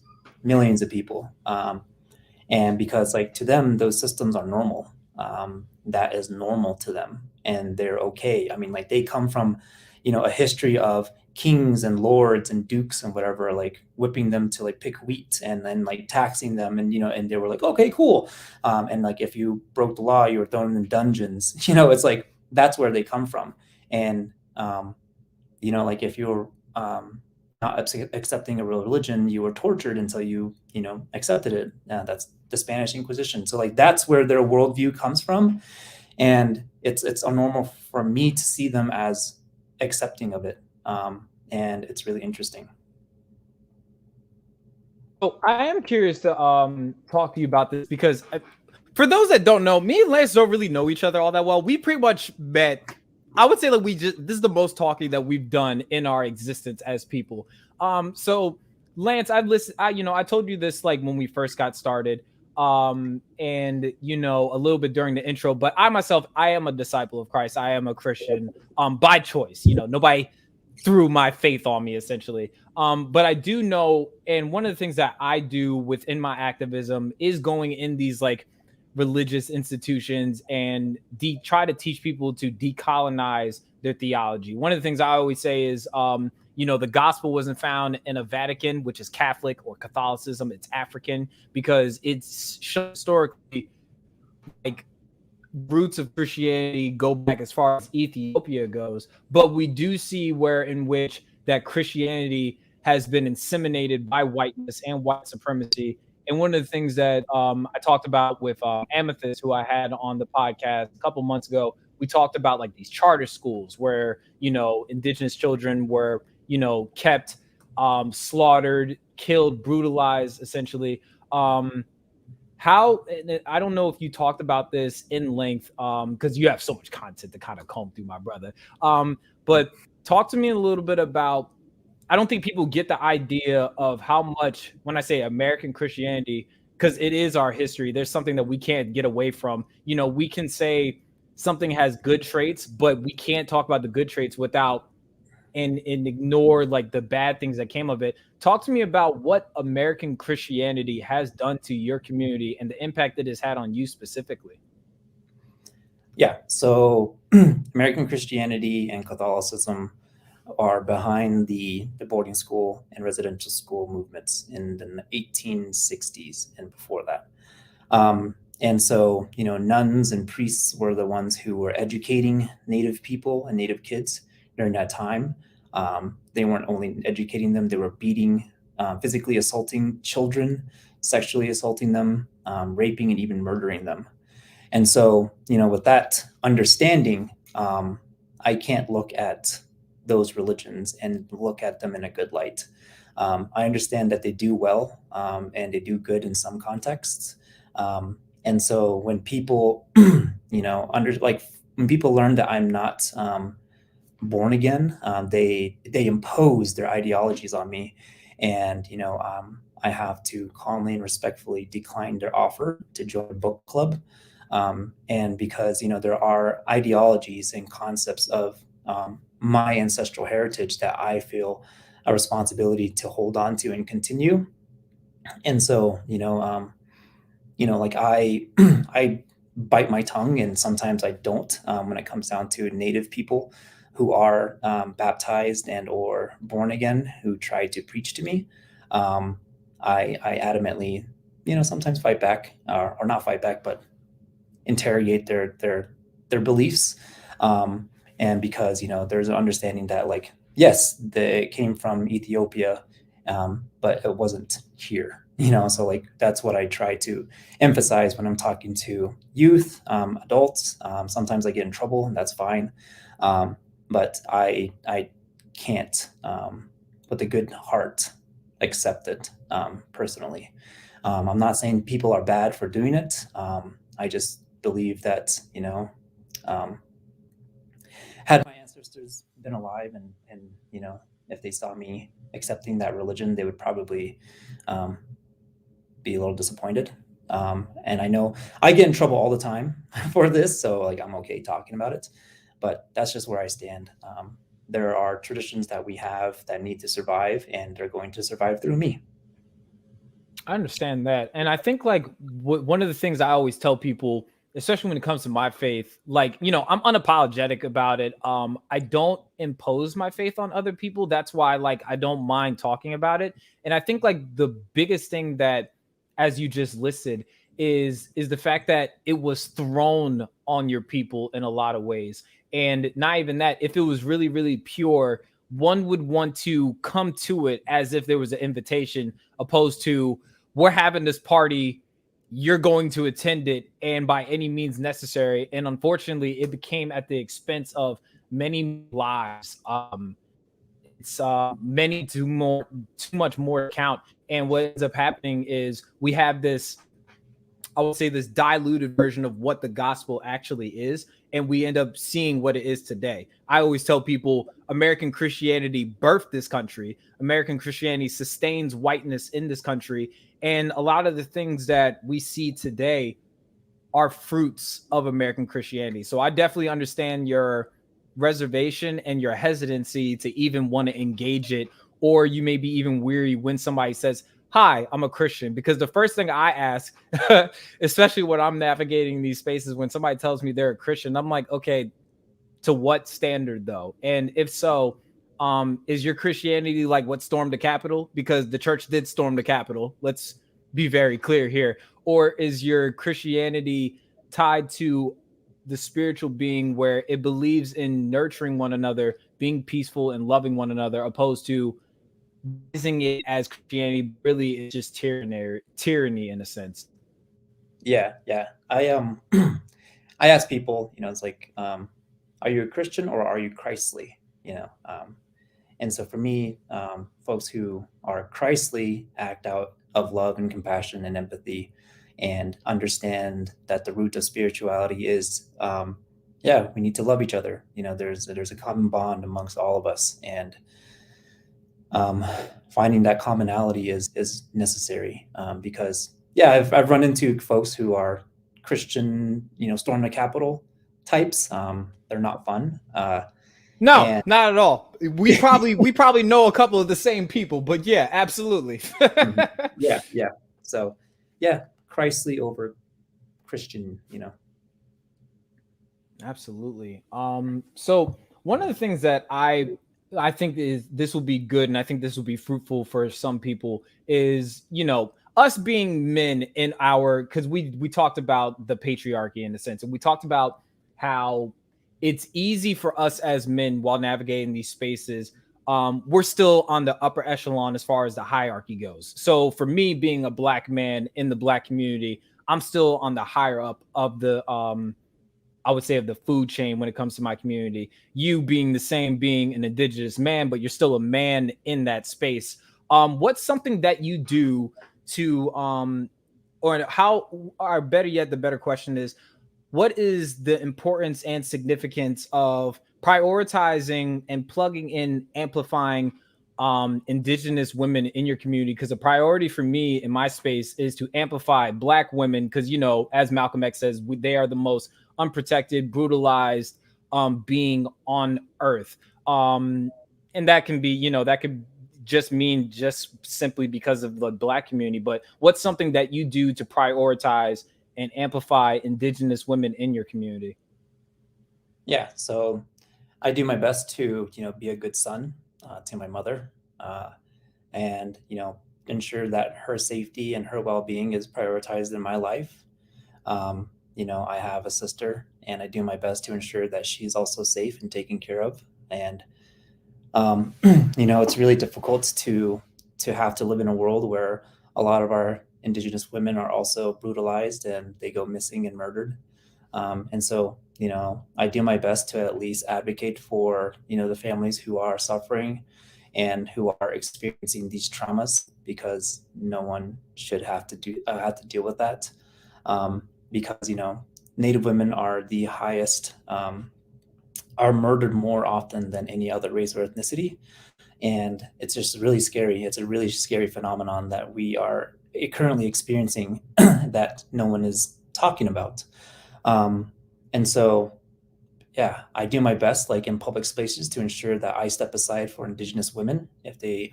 millions of people. And because, like, to them, those systems are normal. That is normal to them, and they're okay. I mean, like, they come from, a history of kings and lords and dukes and whatever, like whipping them to like pick wheat and then like taxing them, and and they were like, okay, cool. And like if you broke the law, you were thrown in dungeons. It's like that's where they come from. And like if you were not accepting a real religion, you were tortured until you accepted it. That's the Spanish Inquisition. So like that's where their worldview comes from, and it's normal for me to see them as accepting of it. And it's really interesting. So I am curious to talk to you about this, because for those that don't know, me and Lance don't really know each other all that well. We pretty much met. I would say that this is the most talking that we've done in our existence as people. So Lance, I've listened. I told you this like when we first got started, and a little bit during the intro. But I myself, I am a disciple of Christ. I am a Christian by choice. Nobody threw my faith on me, essentially. But I do know, and one of the things that I do within my activism is going in these like religious institutions and try to teach people to decolonize their theology. One of the things I always say is, the gospel wasn't found in a Vatican, which is Catholic, or Catholicism. It's African, because it's historically like roots of Christianity go back as far as Ethiopia goes, but we do see where in which that Christianity has been inseminated by whiteness and white supremacy. And one of the things that I talked about with Amethyst, who I had on the podcast a couple months ago, we talked about like these charter schools where, indigenous children were, kept slaughtered, killed, brutalized, essentially. How, I don't know if you talked about this in length, because you have so much content to kind of comb through, my brother. But talk to me a little bit about, I don't think people get the idea of how much, when I say American Christianity, because it is our history, there's something that we can't get away from. We can say something has good traits, but we can't talk about the good traits without and ignore like the bad things that came of it. Talk to me about what American Christianity has done to your community and the impact it has had on you specifically. Yeah. So American Christianity and Catholicism are behind the boarding school and residential school movements in the 1860s and before that. And so, nuns and priests were the ones who were educating Native people and Native kids during that time. They weren't only educating them, they were beating, physically assaulting children, sexually assaulting them, raping, and even murdering them. And so, with that understanding, I can't look at those religions and look at them in a good light. I understand that they do well, and they do good in some contexts. And so when people, when people learn that I'm not born again, they impose their ideologies on me, and I have to calmly and respectfully decline their offer to join a book club. And because there are ideologies and concepts of my ancestral heritage that I feel a responsibility to hold on to and continue. And so like I I bite my tongue, and sometimes I don't, when it comes down to Native people who are baptized and or born again, who try to preach to me. I adamantly sometimes fight back, or not fight back, but interrogate their beliefs. And because there's an understanding that, like, yes, it came from Ethiopia, but it wasn't here. So like that's what I try to emphasize when I'm talking to youth, adults. Sometimes I get in trouble, and that's fine. But I can't, with a good heart, accept it personally. I'm not saying people are bad for doing it. I just believe that had my ancestors been alive, and if they saw me accepting that religion, they would probably be a little disappointed. And I know I get in trouble all the time for this, so like I'm okay talking about it, but that's just where I stand. There are traditions that we have that need to survive, and they're going to survive through me. I understand that. And I think like one of the things I always tell people, especially when it comes to my faith, like, I'm unapologetic about it. I don't impose my faith on other people. That's why like I don't mind talking about it. And I think like the biggest thing that, as you just listed, is the fact that it was thrown on your people in a lot of ways. And not even that, if it was really, really pure, one would want to come to it as if there was an invitation, opposed to, we're having this party, you're going to attend it, and by any means necessary. And unfortunately, it became at the expense of many lives. It's many too much more to count. And what ends up happening is we have this, I would say, this diluted version of what the gospel actually is, and we end up seeing what it is today. I always tell people American Christianity birthed this country. American Christianity sustains whiteness in this country, and a lot of the things that we see today are fruits of American Christianity. So I definitely understand your reservation and your hesitancy to even want to engage it, or you may be even weary when somebody says, "Hi, I'm a Christian," because the first thing I ask, especially when I'm navigating these spaces, when somebody tells me they're a Christian, I'm like, okay, to what standard though? And if so, is your Christianity like what stormed the Capitol? Because the church did storm the Capitol. Let's be very clear here. Or is your Christianity tied to the spiritual being where it believes in nurturing one another, being peaceful and loving one another, opposed to using it as Christianity really is just tyranny in a sense? Yeah, yeah. I ask people, it's like, are you a Christian or are you Christly? And so for me, folks who are Christly act out of love and compassion and empathy, and understand that the root of spirituality is, we need to love each other. There's a common bond amongst all of us, and finding that commonality is necessary, because I've run into folks who are Christian, storm the Capitol types. They're not fun. No, And not at all. We probably know a couple of the same people, but yeah, absolutely. yeah. So Christly over Christian. Absolutely. So one of the things that I I think this will be good, and I think this will be fruitful for some people, is, you know, us being men in our, because we talked about the patriarchy in a sense, and we talked about how it's easy for us as men while navigating these spaces. We're still on the upper echelon as far as the hierarchy goes. So for me, being a black man in the black community, I'm still on the higher up of the I would say of the food chain when it comes to my community. You being the same, being an indigenous man, but you're still a man in that space. What's something that you do to or how, or better yet, the better question is, what is the importance and significance of prioritizing and plugging in, amplifying indigenous women in your community? Because a priority for me in my space is to amplify black women, because, you know, as Malcolm X says, they are the most unprotected, brutalized being on earth. And that can be, you know, that could just mean just simply because of the black community. But what's something that you do to prioritize and amplify indigenous women in your community? Yeah, so I do my best to, you know, be a good son to my mother, and, you know, ensure that her safety and her well-being is prioritized in my life. You know, I have a sister, and I do my best to ensure that she's also safe and taken care of. And you know, it's really difficult to have to live in a world where a lot of our indigenous women are also brutalized and they go missing and murdered. And so, you know, I do my best to at least advocate for, you know, the families who are suffering and who are experiencing these traumas, because no one should have to deal with that. Because, you know, Native women are the highest, are murdered more often than any other race or ethnicity. And it's just really scary. It's a really scary phenomenon that we are currently experiencing that no one is talking about. And so, yeah, I do my best, like in public spaces, to ensure that I step aside for indigenous women if they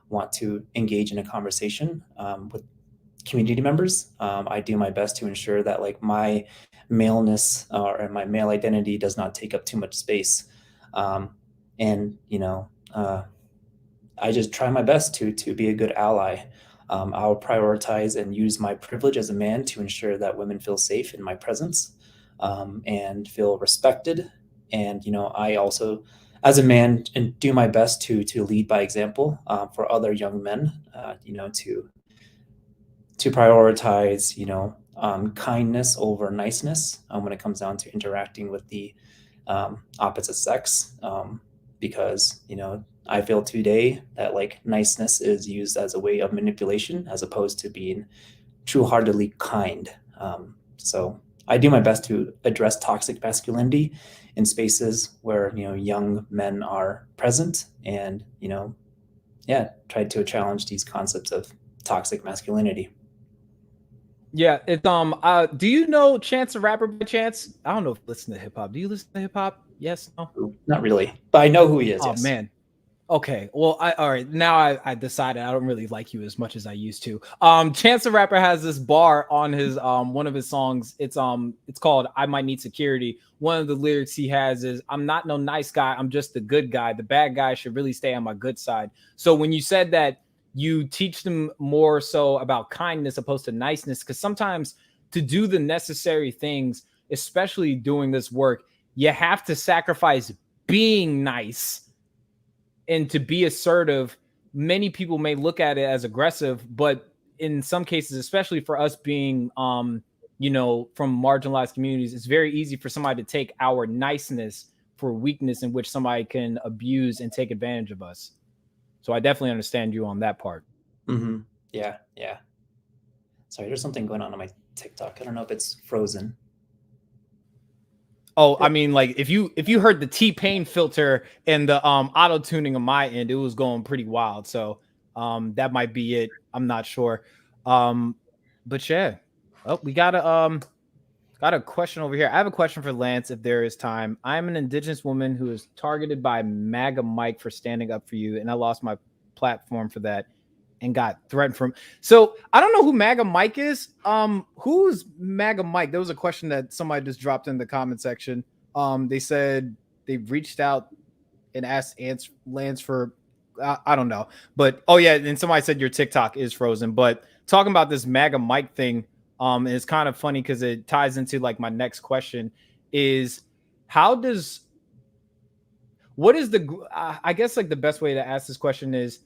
want to engage in a conversation with community members. I do my best to ensure that, like, my maleness or my male identity does not take up too much space. And, you know, I just try my best to be a good ally. I'll prioritize and use my privilege as a man to ensure that women feel safe in my presence, and feel respected. And, you know, I also, as a man, and do my best to lead by example for other young men. You know, to prioritize, you know, kindness over niceness when it comes down to interacting with the opposite sex. Because, you know, I feel today that, like, niceness is used as a way of manipulation as opposed to being true-heartedly kind. So I do my best to address toxic masculinity in spaces where, you know, young men are present, and, you know, yeah, try to challenge these concepts of toxic masculinity. Yeah, it's do you know Chance the Rapper by chance? I don't know if you listen to hip hop. Do you listen to hip hop? Yes, no. Not really, but I know who he is. Oh Yes. man. Okay. Well, all right. Now I decided I don't really like you as much as I used to. Chance the Rapper has this bar on his one of his songs. It's called I Might Need Security. One of the lyrics he has is, I'm not no nice guy, I'm just the good guy. The bad guy should really stay on my good side. So when you said that you teach them more so about kindness opposed to niceness, because sometimes to do the necessary things, especially doing this work, you have to sacrifice being nice and to be assertive. Many people may look at it as aggressive, but in some cases, especially for us being you know, from marginalized communities, it's very easy for somebody to take our niceness for weakness in which somebody can abuse and take advantage of us. So I definitely understand you on that part. Mm-hmm. Yeah, yeah. Sorry, there's something going on my TikTok. I don't know if it's frozen. Oh, I mean, like if you heard the T-Pain filter and the auto tuning on my end, it was going pretty wild. So that might be it. I'm not sure. But yeah. Oh, we got a question over here. I have a question for Lance if there is time. I'm an indigenous woman who is targeted by MAGA Mike for standing up for you, and I lost my platform for that and got threatened from. So I don't know who MAGA Mike is. Who's MAGA Mike? There was a question that somebody just dropped in the comment section. They said they reached out and ask Lance for I don't know, but oh yeah, and somebody said your TikTok is frozen. But talking about this MAGA Mike thing, and it's kind of funny because it ties into like my next question is what is the I guess like the best way to ask this question is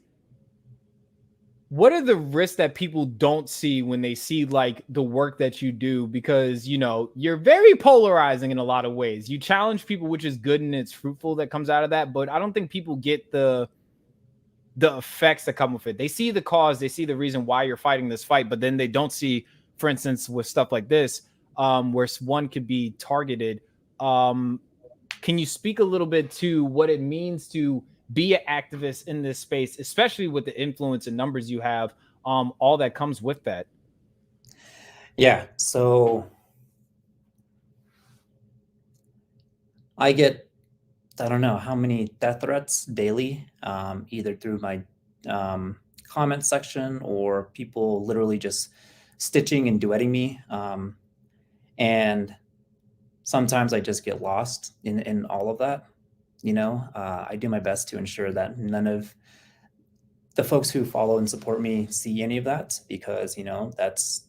what are the risks that people don't see when they see like the work that you do? Because, you know, you're very polarizing in a lot of ways. You challenge people, which is good and it's fruitful that comes out of that. But I don't think people get the effects that come with it. They see the cause, they see the reason why you're fighting this fight, but then they don't see, for instance, with stuff like this, where one could be targeted. Can you speak a little bit to what it means to be an activist in this space, especially with the influence and numbers you have, all that comes with that? Yeah, so I get, I don't know how many death threats daily, either through my comment section or people literally just stitching and duetting me. And sometimes I just get lost in all of that. You know, I do my best to ensure that none of the folks who follow and support me see any of that, because, you know, that's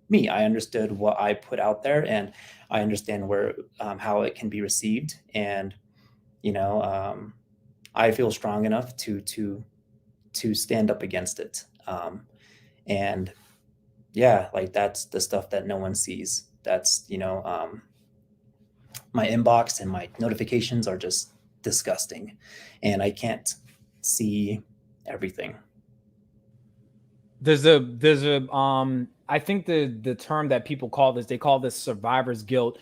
me. I understood what I put out there, and I understand where how it can be received, and you know, I feel strong enough to stand up against it. And yeah, like that's the stuff that no one sees. That's, you know, my inbox and my notifications are just disgusting, and I can't see everything. There's a I think the term that people call this, they call this survivor's guilt.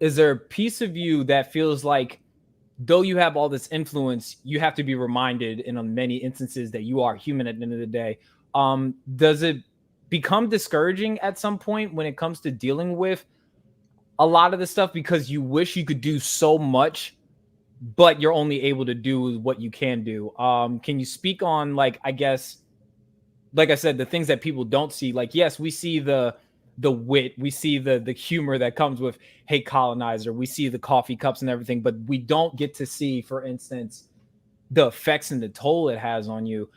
Is there a piece of you that feels like though you have all this influence, you have to be reminded in many instances that you are human at the end of the day? Does it become discouraging at some point when it comes to dealing with a lot of this stuff because you wish you could do so much, but you're only able to do what you can do? Can you speak on, like, I guess, like I said, the things that people don't see? Like, yes, we see the wit, we see the humor that comes with Hey Colonizer, we see the coffee cups and everything, but we don't get to see, for instance, the effects and the toll it has on you.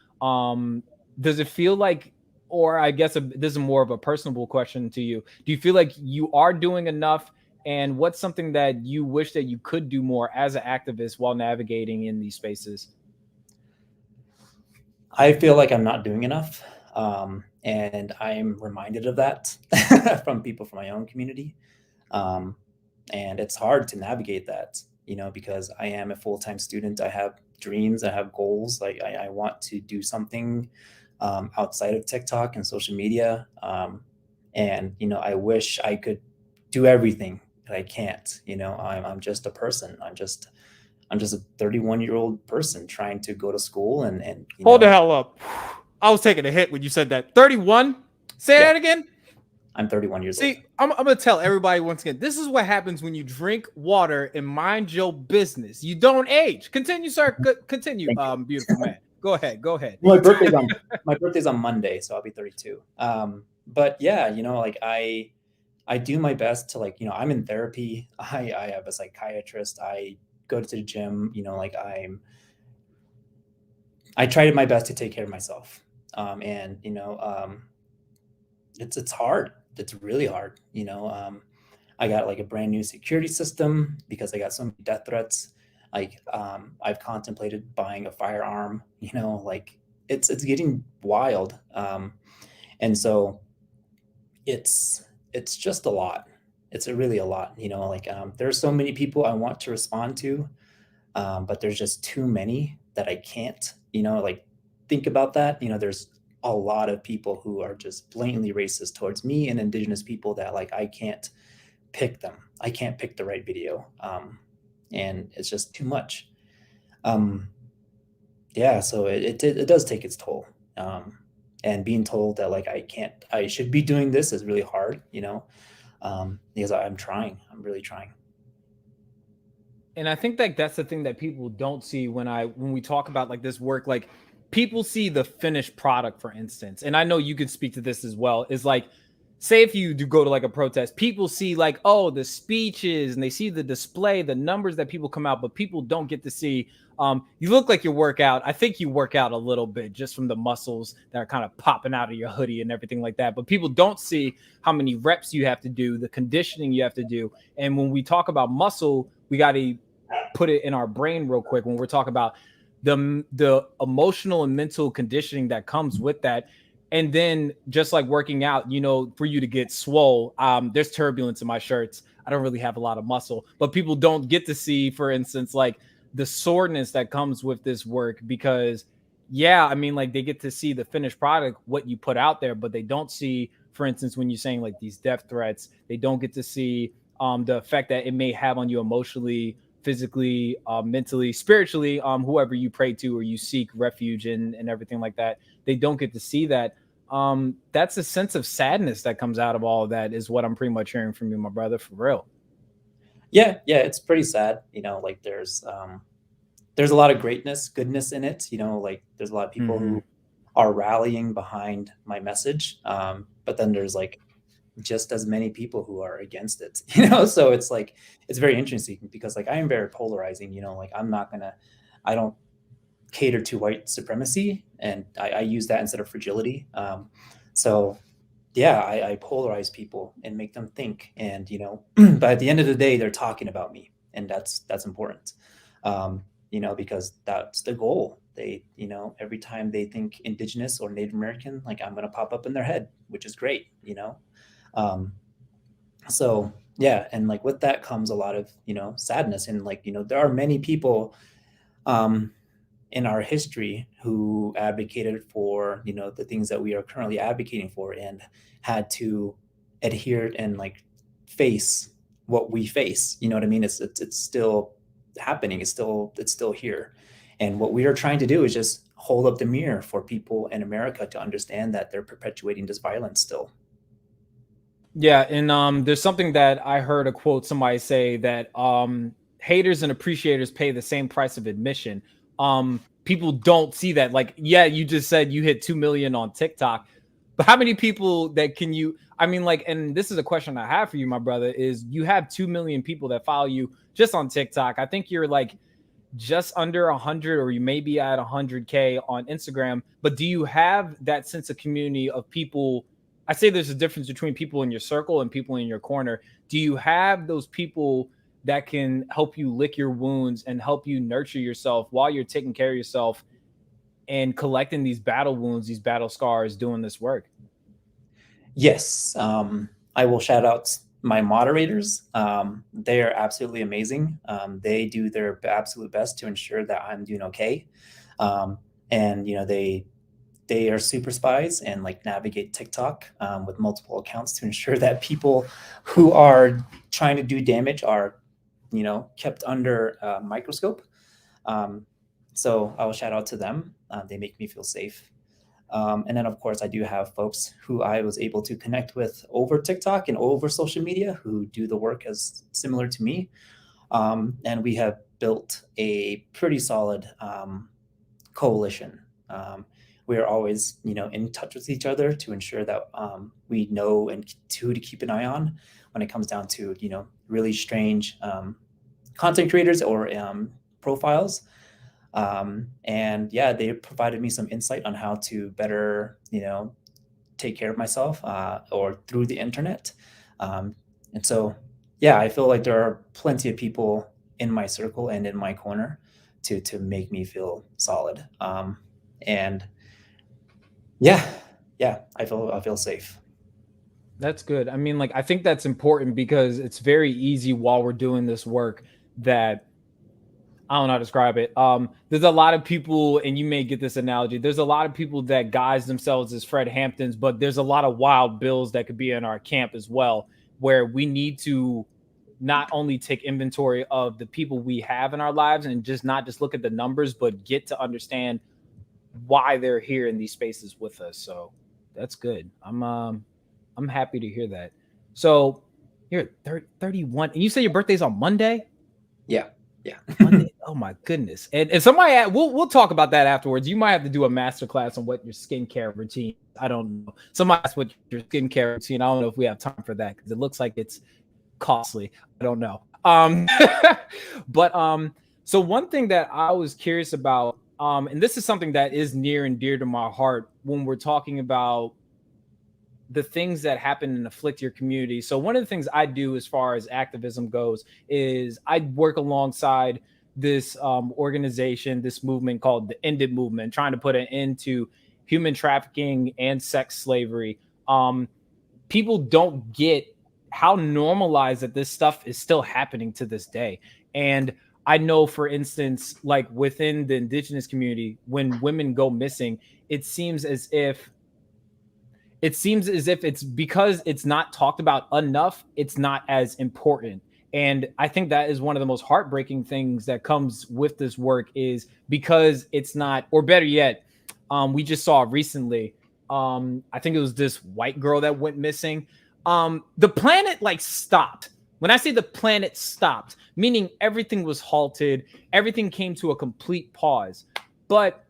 Does it feel like, or I guess this is more of a personable question to you, do you feel like you are doing enough, and what's something that you wish that you could do more as an activist while navigating in these spaces? I feel like I'm not doing enough. And I'm reminded of that from people from my own community. Um, and it's hard to navigate that, you know, because I am a full-time student. I have dreams, I have goals. Like I want to do something outside of TikTok and social media. And, you know, I wish I could do everything, but I can't. You know, I'm just a person. I'm just a 31-year-old person trying to go to school and you Hold know. the hell up. I was taking a hit when you said that. 31? Say Yeah, that again. I'm 31 years old. See, I'm going to tell everybody once again, this is what happens when you drink water and mind your business. You don't age. Continue, sir. Continue, Thank you. beautiful man. Go ahead. Go ahead. My birthday's on Monday, so I'll be 32. But yeah, you know, like I do my best to, like, you know, I'm in therapy. I have a psychiatrist. I go to the gym, you know, like I try my best to take care of myself. And you know, it's hard. It's really hard. You know, I got like a brand new security system because I got so many death threats. Like, I've contemplated buying a firearm. You know, like it's getting wild. And so it's just a lot. It's really a lot. You know, like there's so many people I want to respond to, but there's just too many that I can't. You know, like think about that. You know, there's a lot of people who are just blatantly racist towards me and indigenous people that, like, I can't pick them. I can't pick the right video. And it's just too much. Yeah, so it does take its toll. And being told that, like, I should be doing this is really hard, you know, because I'm really trying. And I think that that's the thing that people don't see when we talk about like this work. Like, people see the finished product, for instance, and I know you could speak to this as well, is like say if you do go to like a protest, people see like, oh, the speeches and they see the display, the numbers that people come out, but people don't get to see. You look like you work out. I think you work out a little bit just from the muscles that are kind of popping out of your hoodie and everything like that. But people don't see how many reps you have to do, the conditioning you have to do. And when we talk about muscle, we got to put it in our brain real quick when we're talking about the emotional and mental conditioning that comes with that. And then just like working out, you know, for you to get swole, there's turbulence in my shirts. I don't really have a lot of muscle, but people don't get to see, for instance, like the soreness that comes with this work because, yeah, I mean, like they get to see the finished product, what you put out there, but they don't see, for instance, when you're saying like these death threats, they don't get to see the effect that it may have on you emotionally, physically, mentally, spiritually, whoever you pray to or you seek refuge in and everything like that. They don't get to see that. That's a sense of sadness that comes out of all of that is what I'm pretty much hearing from you, my brother, for real. Yeah, it's pretty sad. You know, like there's a lot of goodness in it. You know, like there's a lot of people who are rallying behind my message, but then there's like just as many people who are against it. You know, so it's like it's very interesting because like I am very polarizing. You know, like I don't cater to white supremacy, and I use that instead of fragility. So yeah, I polarize people and make them think. And you know, but at the end of the day, they're talking about me, and that's important. You know, because that's the goal. They, you know, every time they think indigenous or Native American, like I'm gonna pop up in their head, which is great. You know, um, so yeah, and like with that comes a lot of, you know, sadness, and like, you know, there are many people um, in our history who advocated for, you know, the things that we are currently advocating for and had to adhere and like face what we face. You know what I mean? It's still happening. It's still here. And what we are trying to do is just hold up the mirror for people in America to understand that they're perpetuating this violence still. Yeah, and there's something that I heard a quote somebody say that haters and appreciators pay the same price of admission. People don't see that. Like, yeah, you just said you hit 2 million on TikTok, but how many people that can you? I mean, like, and this is a question I have for you, my brother. Is you have 2 million people that follow you just on TikTok? I think you're like just under 100 or you may be at 100K on Instagram, but do you have that sense of community of people? I say there's a difference between people in your circle and people in your corner. Do you have those people that can help you lick your wounds and help you nurture yourself while you're taking care of yourself and collecting these battle wounds, these battle scars, doing this work? Yes, I will shout out my moderators. They are absolutely amazing. They do their absolute best to ensure that I'm doing okay. And you know, they are super spies and like navigate TikTok with multiple accounts to ensure that people who are trying to do damage are, you know, kept under a microscope. Um, so I will shout out to them. They make me feel safe. And then, of course, I do have folks who I was able to connect with over TikTok and over social media who do the work as similar to me. And we have built a pretty solid coalition. We are always, you know, in touch with each other to ensure that we know and who to keep an eye on when it comes down to, you know, really strange content creators or profiles. And yeah, they provided me some insight on how to better, you know, take care of myself or through the internet. And so, yeah, I feel like there are plenty of people in my circle and in my corner to make me feel solid. And yeah, I feel safe. That's good. I mean, like, I think that's important because it's very easy while we're doing this work that I don't know how to describe it. There's a lot of people, and you may get this analogy. There's a lot of people that guise themselves as Fred Hamptons, but there's a lot of wild bills that could be in our camp as well, where we need to not only take inventory of the people we have in our lives and just not just look at the numbers, but get to understand why they're here in these spaces with us. So that's good. I'm happy to hear that. So you're 30, 31, and you say your birthday's on Monday? Yeah. Yeah. Oh my goodness. And somebody, we'll talk about that afterwards. You might have to do a master class on what your skincare routine. I don't know. Somebody asked what your skincare routine. I don't know if we have time for that because it looks like it's costly. I don't know. But so one thing that I was curious about, and this is something that is near and dear to my heart when we're talking about the things that happen and afflict your community. So one of the things I do as far as activism goes is I work alongside this organization, this movement called the End It Movement, trying to put an end to human trafficking and sex slavery. People don't get how normalized that this stuff is still happening to this day. And I know, for instance, like within the indigenous community, when women go missing, it seems as if it's because it's not talked about enough, it's not as important. And I think that is one of the most heartbreaking things that comes with this work, is because it's not, or better yet, we just saw recently, I think it was this white girl that went missing. The planet like stopped. When I say the planet stopped, meaning everything was halted, everything came to a complete pause. But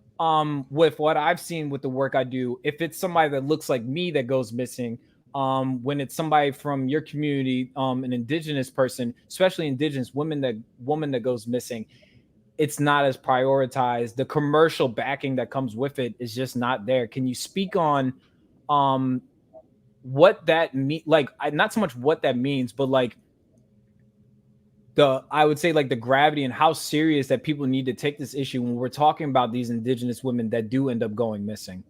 with what I've seen with the work I do, if it's somebody that looks like me that goes missing, when it's somebody from your community, an indigenous person, especially indigenous woman that goes missing, it's not as prioritized. The commercial backing that comes with it is just not there. Can you speak on what that mean, like not so much what that means, but like I would say like the gravity and how serious that people need to take this issue when we're talking about these indigenous women that do end up going missing?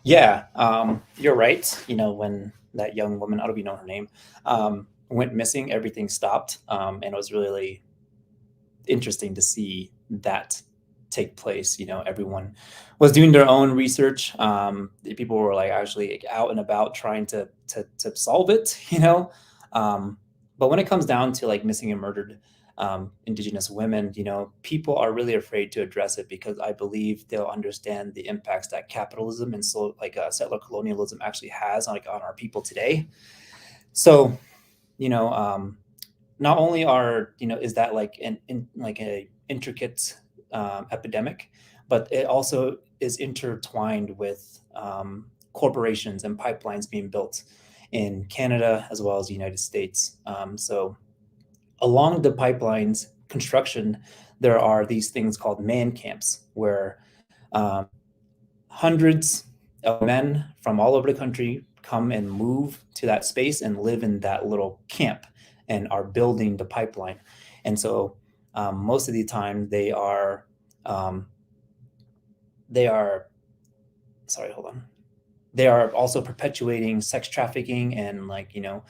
Yeah, you're right. You know, when that young woman, I don't even know her name, went missing, everything stopped. And it was really interesting to see that take place. You know, everyone was doing their own research. People were like actually out and about trying to solve it, you know. But when it comes down to like missing and murdered indigenous women, you know, people are really afraid to address it because I believe they'll understand the impacts that capitalism and so like settler colonialism actually has on, like, on our people today. So, you know, not only are, you know, is that like like a intricate epidemic, but it also is intertwined with corporations and pipelines being built in Canada as well as the United States. So along the pipelines construction, there are these things called man camps where um, hundreds of men from all over the country come and move to that space and live in that little camp and are building the pipeline. And so most of the time um, they are sorry, hold on. They are also perpetuating sex trafficking and like, you know,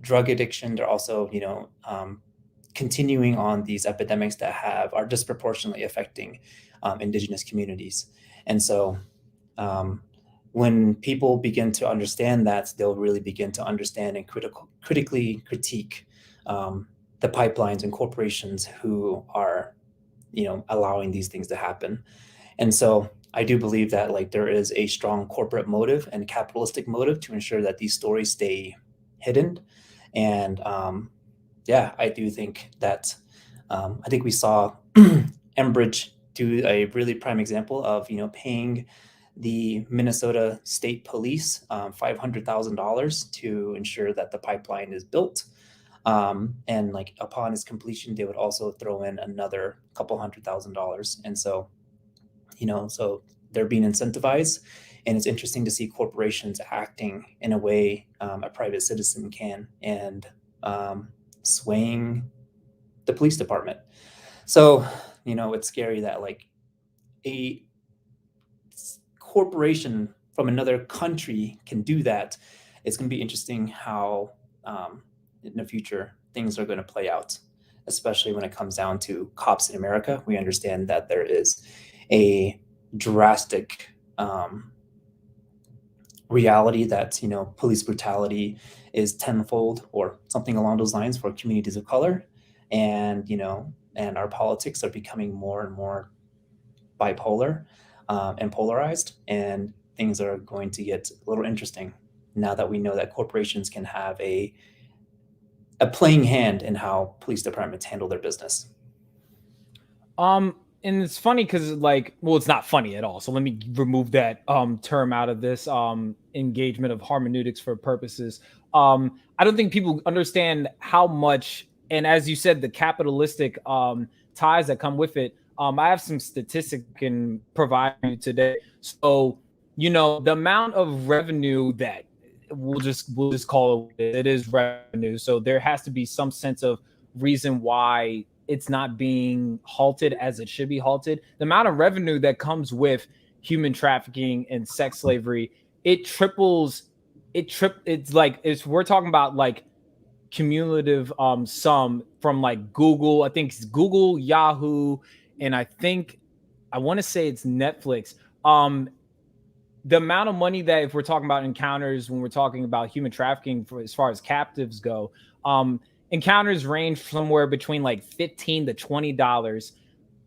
drug addiction. They're also, you know, continuing on these epidemics that are disproportionately affecting indigenous communities. And so when people begin to understand that, they'll really begin to understand and critically critique the pipelines and corporations who are, you know, allowing these things to happen. And so I do believe that like there is a strong corporate motive and capitalistic motive to ensure that these stories stay hidden. And yeah, I do think that I think we saw Enbridge do a really prime example of, you know, paying the Minnesota State Police $500,000 to ensure that the pipeline is built. And like upon its completion, they would also throw in another couple $100,000. And so, you know, so they're being incentivized. And it's interesting to see corporations acting in a way a private citizen can, and swaying the police department. So, you know, it's scary that like a corporation from another country can do that. It's going to be interesting how in the future things are going to play out, especially when it comes down to cops in America. We understand that there is a drastic reality that, you know, police brutality is tenfold or something along those lines for communities of color. And, you know, and our politics are becoming more and more bipolar and polarized, and things are going to get a little interesting now that we know that corporations can have a a playing hand in how police departments handle their business. And it's funny because, like, well, it's not funny at all. So let me remove that term out of this engagement of hermeneutics for purposes. I don't think people understand how much, and as you said, the capitalistic ties that come with it. I have some statistics I can provide you today. So, the amount of revenue that we'll just call it is revenue. So there has to be some sense of reason why it's not being halted as it should be halted. The amount of revenue that comes with human trafficking and sex slavery, it triples. It's like we're talking about like cumulative sum from like Google. I think it's Google, Yahoo, and I want to say it's Netflix. The amount of money that, if we're talking about encounters, when we're talking about human trafficking for as far as captives go, encounters range somewhere between like $15 to $20,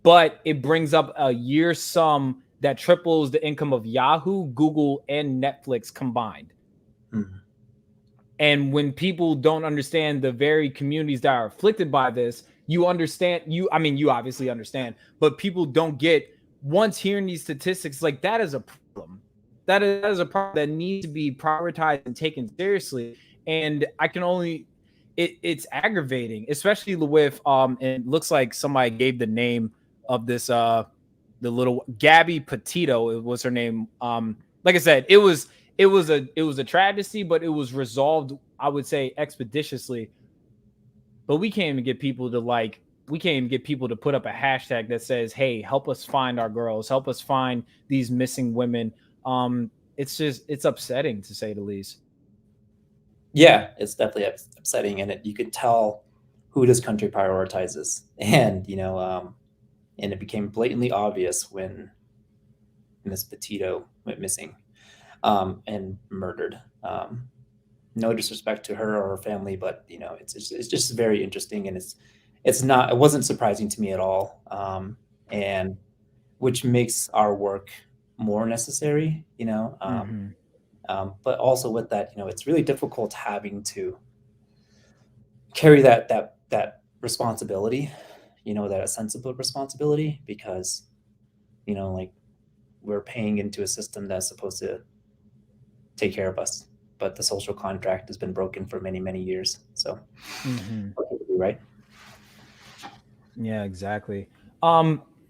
but it brings up a year sum that triples the income of Yahoo, Google, and Netflix combined. Mm-hmm. And when people don't understand the very communities that are afflicted by this, you obviously understand, but people don't get, once hearing these statistics, like, that is a problem. That is a problem that needs to be prioritized and taken seriously. And it's aggravating, especially with and it looks like somebody gave the name of this the little Gabby Petito, was her name. Like I said, it was a tragedy, but it was resolved, I would say, expeditiously. But we can't even get people to put up a hashtag that says, "Hey, help us find our girls, help us find these missing women." It's upsetting, to say the least. Yeah, it's definitely upsetting, and you could tell who this country prioritizes, and and it became blatantly obvious when Miss Petito went missing and murdered. No disrespect to her or her family, but it's just very interesting, and it wasn't surprising to me at all, and which makes our work more necessary, but also with that, it's really difficult having to carry that responsibility, that sensible responsibility, because like, we're paying into a system that's supposed to take care of us, but the social contract has been broken for many, many years. So, right? Yeah, exactly.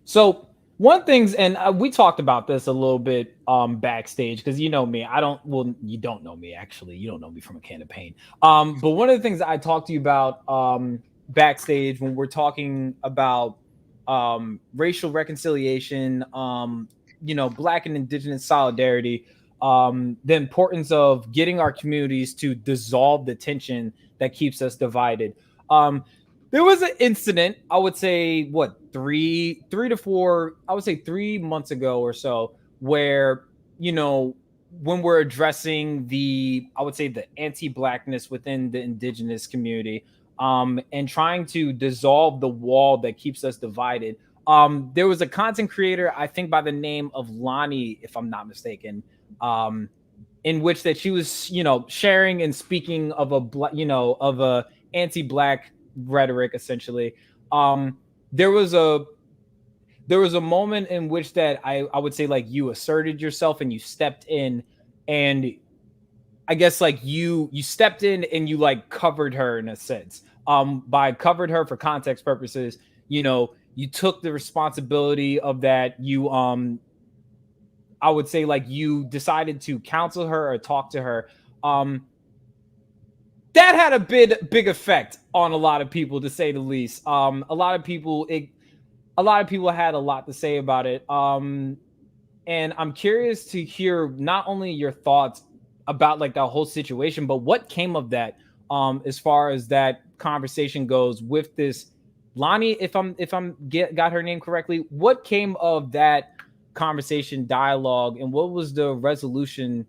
So one thing's, and we talked about this a little bit backstage, because you know me, you don't know me, actually, you don't know me from a can of paint. But one of the things I talked to you about backstage, when we're talking about racial reconciliation, Black and indigenous solidarity, the importance of getting our communities to dissolve the tension that keeps us divided. There was an incident, I would say, 3 months ago or so, where, when we're addressing I would say, the anti-Blackness within the indigenous community, and trying to dissolve the wall that keeps us divided. There was a content creator, I think by the name of Lonnie, if I'm not mistaken, in which that she was, sharing and speaking of a anti-Black rhetoric, essentially. There was a moment in which that I would say, like, you asserted yourself and you stepped in, and I guess, like, you stepped in and you, like, covered her in a sense. By covered her for context purposes, you took the responsibility of that. I would say, like, you decided to counsel her or talk to her. That had a big effect on a lot of people, to say the least. A lot of people had a lot to say about it. And I'm curious to hear not only your thoughts about, like, the whole situation, but what came of that, as far as that conversation goes with this Lonnie, if I'm got her name correctly. What came of that conversation, dialogue, and what was the resolution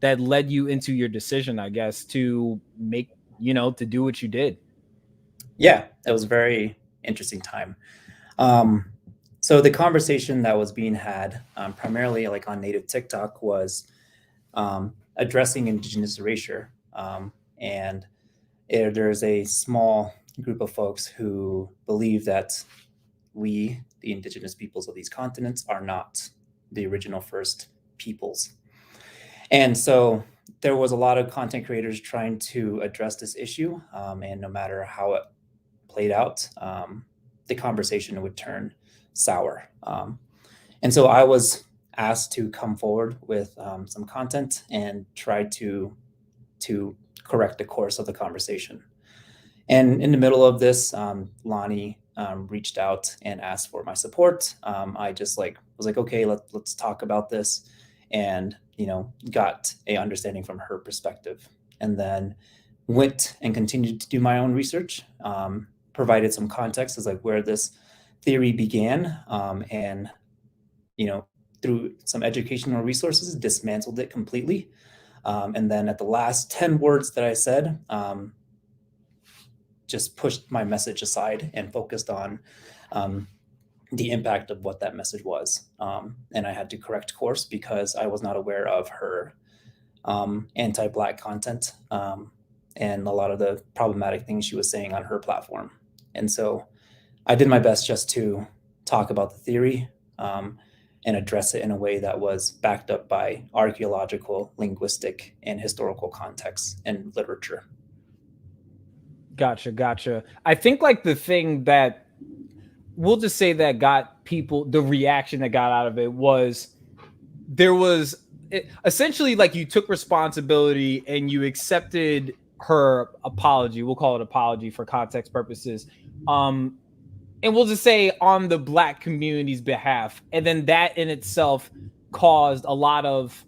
that led you into your decision, I guess, to make, to do what you did? Yeah, it was a very interesting time. So the conversation that was being had, primarily like on native TikTok, was addressing indigenous erasure. And there's a small group of folks who believe that we, the indigenous peoples of these continents, are not the original first peoples. And so there was a lot of content creators trying to address this issue, and no matter how it played out, the conversation would turn sour. And so I was asked to come forward with some content and try to correct the course of the conversation. And in the middle of this, Lonnie reached out and asked for my support. I just was like, okay, let's talk about this, and got a understanding from her perspective, and then went and continued to do my own research, provided some context as like where this theory began, and through some educational resources, dismantled it completely. And then at the last 10 words that I said, just pushed my message aside and focused on the impact of what that message was. And I had to correct course because I was not aware of her anti-Black content and a lot of the problematic things she was saying on her platform. And so I did my best just to talk about the theory and address it in a way that was backed up by archaeological, linguistic, and historical context and literature. Gotcha. I think like the thing that we'll just say that got people, the reaction that got out of it was essentially like you took responsibility and you accepted her apology. We'll call it apology for context purposes. And we'll just say on the Black community's behalf. And then that in itself caused a lot of,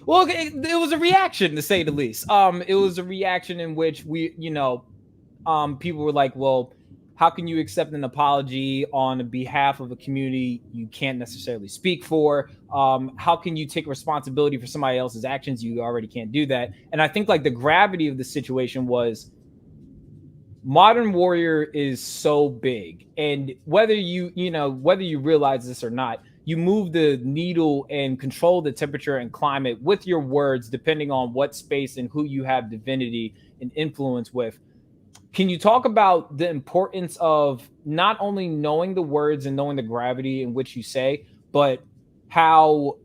well, it was a reaction, to say the least. It was a reaction in which people were like, well, how can you accept an apology on behalf of a community you can't necessarily speak for? How can you take responsibility for somebody else's actions? You already can't do that. And I think like the gravity of the situation was Modern Warrior is so big. And whether you realize this or not, you move the needle and control the temperature and climate with your words, depending on what space and who you have divinity and influence with. Can you talk about the importance of not only knowing the words and knowing the gravity in which you say, but how,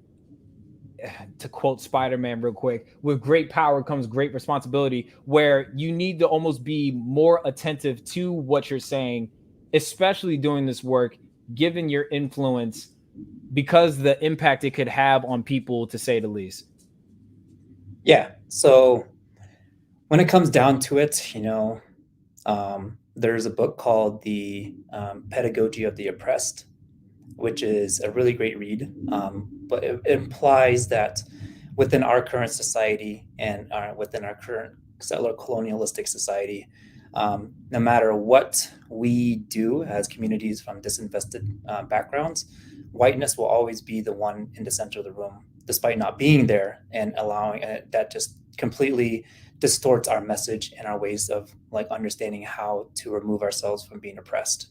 to quote Spider-Man real quick, with great power comes great responsibility, where you need to almost be more attentive to what you're saying, especially doing this work, given your influence, because the impact it could have on people, to say the least. Yeah. So when it comes down to it, there's a book called The Pedagogy of the Oppressed, which is a really great read. But it implies that within our current society and within our current settler colonialistic society, no matter what we do as communities from disinvested backgrounds, whiteness will always be the one in the center of the room, despite not being there, and allowing that just completely distorts our message and our ways of like understanding how to remove ourselves from being oppressed.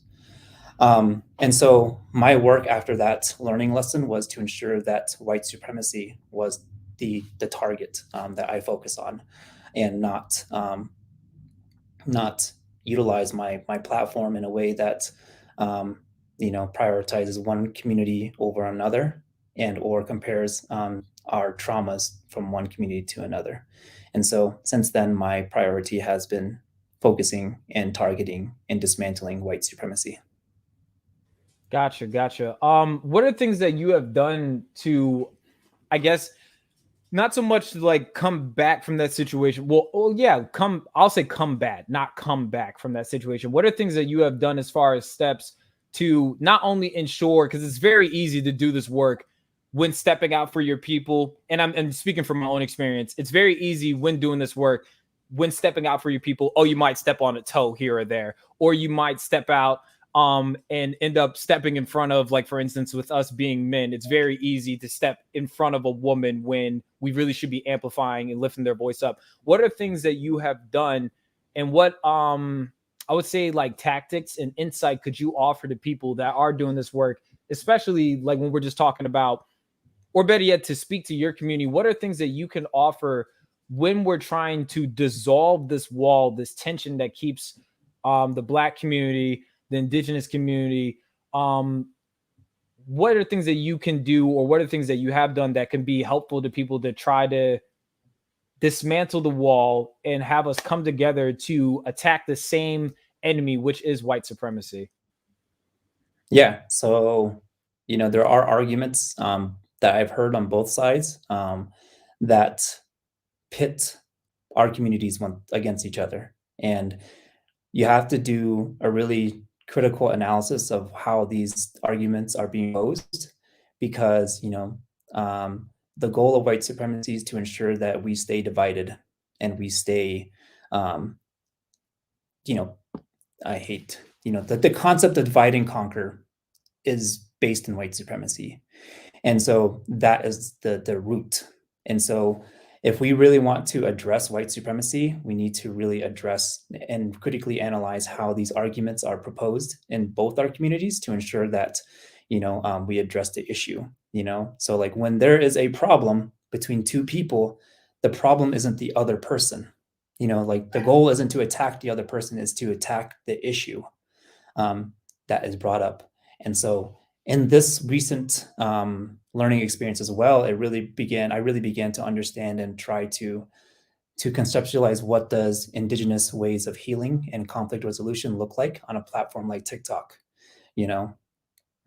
And so my work after that learning lesson was to ensure that white supremacy was the target that I focus on, and not utilize my platform in a way that prioritizes one community over another, and or compares our traumas from one community to another. And so since then, my priority has been focusing and targeting and dismantling white supremacy. Gotcha. What are things that you have done to, I guess, not so much to like come back from that situation? I'll say combat, not come back from that situation. What are things that you have done as far as steps to not only ensure, because it's very easy to do this work when stepping out for your people, and I'm speaking from my own experience, it's very easy when doing this work, when stepping out for your people, you might step on a toe here or there, or you might step out and end up stepping in front of, like, for instance, with us being men, it's very easy to step in front of a woman when we really should be amplifying and lifting their voice up. What are things that you have done, and what I would say like tactics and insight could you offer to people that are doing this work, especially like when we're just talking about, or better yet, to speak to your community? What are things that you can offer when we're trying to dissolve this wall, this tension that keeps the Black community, the indigenous community, what are things that you can do, or what are things that you have done that can be helpful to people to try to dismantle the wall and have us come together to attack the same enemy, which is white supremacy? Yeah. So, there are arguments that I've heard on both sides that pit our communities one against each other. And you have to do a really critical analysis of how these arguments are being posed, because, the goal of white supremacy is to ensure that we stay divided and we stay, um, you know, I hate, the concept of divide and conquer is based in white supremacy. And so that is the root. And so if we really want to address white supremacy, we need to really address and critically analyze how these arguments are proposed in both our communities to ensure that, we address the issue, So like when there is a problem between two people, the problem isn't the other person. Like the goal isn't to attack the other person, is to attack the issue that is brought up. And so in this recent learning experience as well, I really began to understand and try to conceptualize what does indigenous ways of healing and conflict resolution look like on a platform like TikTok, It's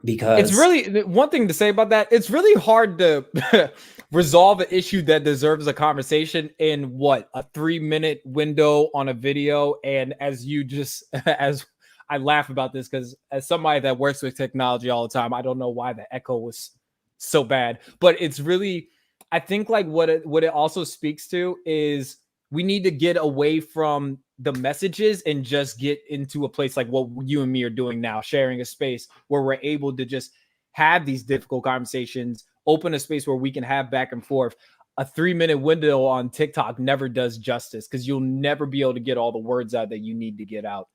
because really, one thing to say about that, it's really hard to resolve an issue that deserves a conversation in what, a 3-minute window on a video. And as you just as I laugh about this because as somebody that works with technology all the time, I don't know why the echo was so bad, but it's really, I think like what it also speaks to is we need to get away from the messages and just get into a place like what you and me are doing now, sharing a space where we're able to just have these difficult conversations, open a space where we can have back and forth. A 3-minute window on TikTok never does justice because you'll never be able to get all the words out that you need to get out.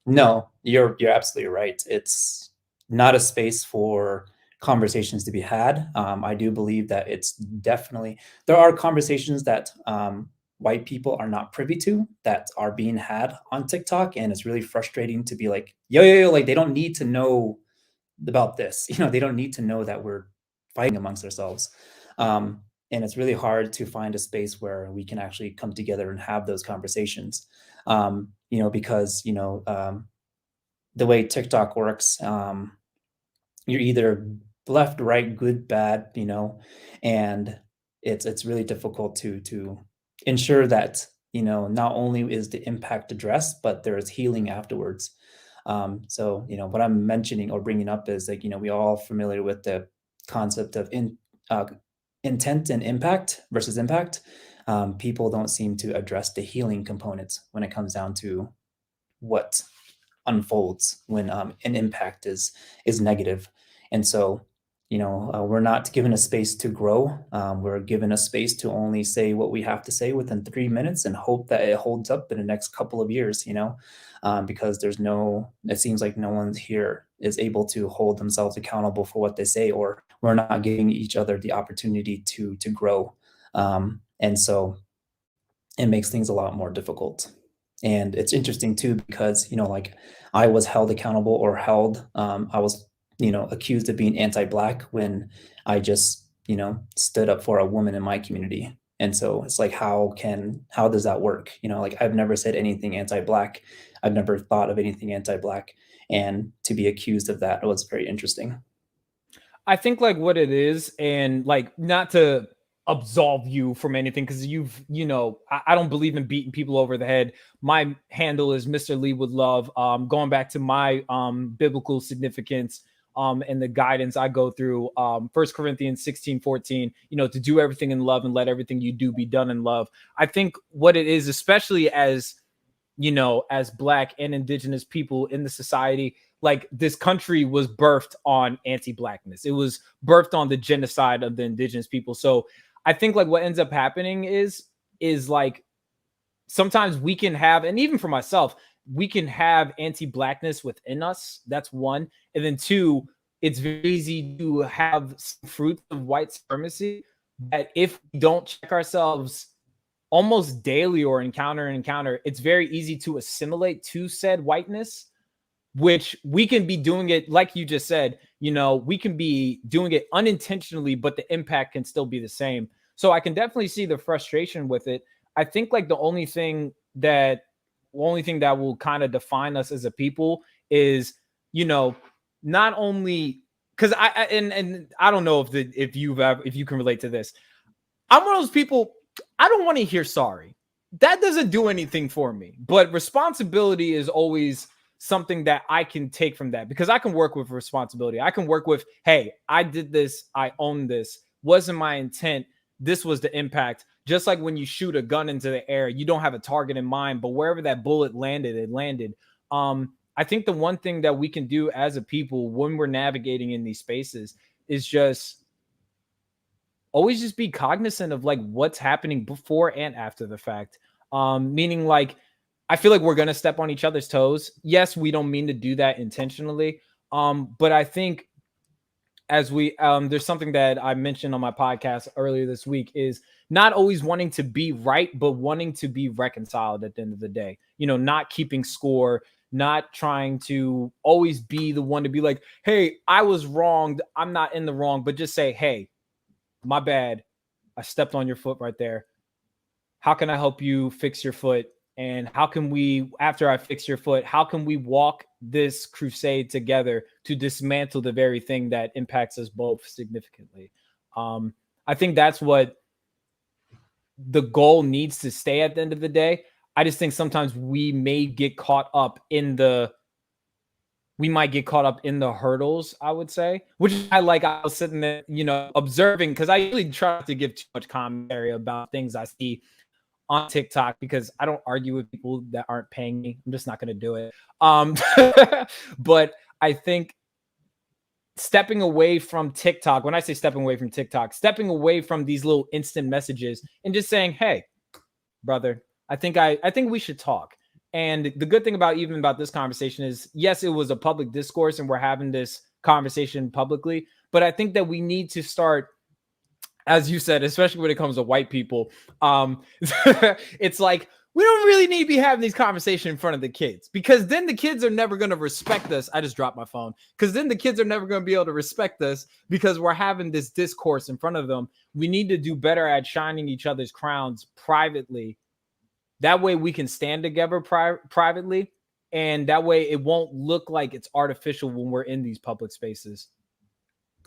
no, you're absolutely right. It's not a space for conversations to be had. I do believe that it's definitely, there are conversations that white people are not privy to that are being had on TikTok, and it's really frustrating to be like, yo, like they don't need to know about this. They don't need to know that we're fighting amongst ourselves. And it's really hard to find a space where we can actually come together and have those conversations. Because the way TikTok works, you're either left, right, good, bad, and it's really difficult to ensure that not only is the impact addressed, but there is healing afterwards. So what I'm mentioning or bringing up is like we all familiar with the concept of intent and impact versus impact. People don't seem to address the healing components when it comes down to what unfolds when an impact is negative. And so we're not given a space to grow. We're given a space to only say what we have to say within 3 minutes and hope that it holds up in the next couple of years, because it seems like no one here is able to hold themselves accountable for what they say, or we're not giving each other the opportunity to grow. And so it makes things a lot more difficult. And it's interesting too, because, like I was held accountable or I was, accused of being anti-Black when I just, stood up for a woman in my community. And so it's like, how does that work? Like I've never said anything anti-Black. I've never thought of anything anti-Black. And to be accused of that was very interesting. I think like what it is, and like not to absolve you from anything because I don't believe in beating people over the head. My handle is Mr. Lee with Love. Going back to my biblical significance and the guidance I go through, 1 Corinthians 16:14, to do everything in love and let everything you do be done in love. I think what it is, especially as as Black and indigenous people in the society, like this country was birthed on anti-Blackness. It was birthed on the genocide of the indigenous people. So I think like what ends up happening is like sometimes we can have, and even for myself, we can have anti-Blackness within us. That's one. And then two, it's very easy to have some fruits of white supremacy that if we don't check ourselves almost daily or encounter, it's very easy to assimilate to said whiteness, which we can be doing it, like you just said, we can be doing it unintentionally, but the impact can still be the same. So I can definitely see the frustration with it. I think like the only thing that will kind of define us as a people is, not only because and I don't know if you can relate to this. I'm one of those people, I don't want to hear sorry. That doesn't do anything for me. But responsibility is always something that I can take from that, because I can work with responsibility. I can work with, hey, I did this. I own this. Wasn't my intent. This was the impact. Just like when you shoot a gun into the air, you don't have a target in mind, but wherever that bullet landed, it landed. I think the one thing that we can do as a people when we're navigating in these spaces is just always just be cognizant of like what's happening before and after the fact. Meaning like, I feel like we're going to step on each other's toes. Yes, we don't mean to do that intentionally. But I think as we, there's something that I mentioned on my podcast earlier this week is not always wanting to be right, but wanting to be reconciled at the end of the day, not keeping score, not trying to always be the one to be like, hey, I was wronged. I'm not in the wrong, but just say, hey, my bad. I stepped on your foot right there. How can I help you fix your foot? And how can we, after I fix your foot, how can we walk this crusade together to dismantle the very thing that impacts us both significantly? I think that's what the goal needs to stay at the end of the day. I just think sometimes we might get caught up in the hurdles, I would say, which I was sitting there, observing, because I usually try to give too much commentary about things I see on TikTok, because I don't argue with people that aren't paying me. I'm just not going to do it. But I think stepping away from TikTok, when I say stepping away from TikTok, stepping away from these little instant messages and just saying, hey, brother, I think we should talk. And the good thing about this conversation is, yes, it was a public discourse and we're having this conversation publicly, but I think that we need to start, as you said, especially when it comes to white people, it's like, we don't really need to be having these conversations in front of the kids, because then the kids are never going to respect us. I just dropped my phone. Because then the kids are never going to be able to respect us, because we're having this discourse in front of them. We need to do better at shining each other's crowns privately. That way we can stand together privately. And that way it won't look like it's artificial when we're in these public spaces.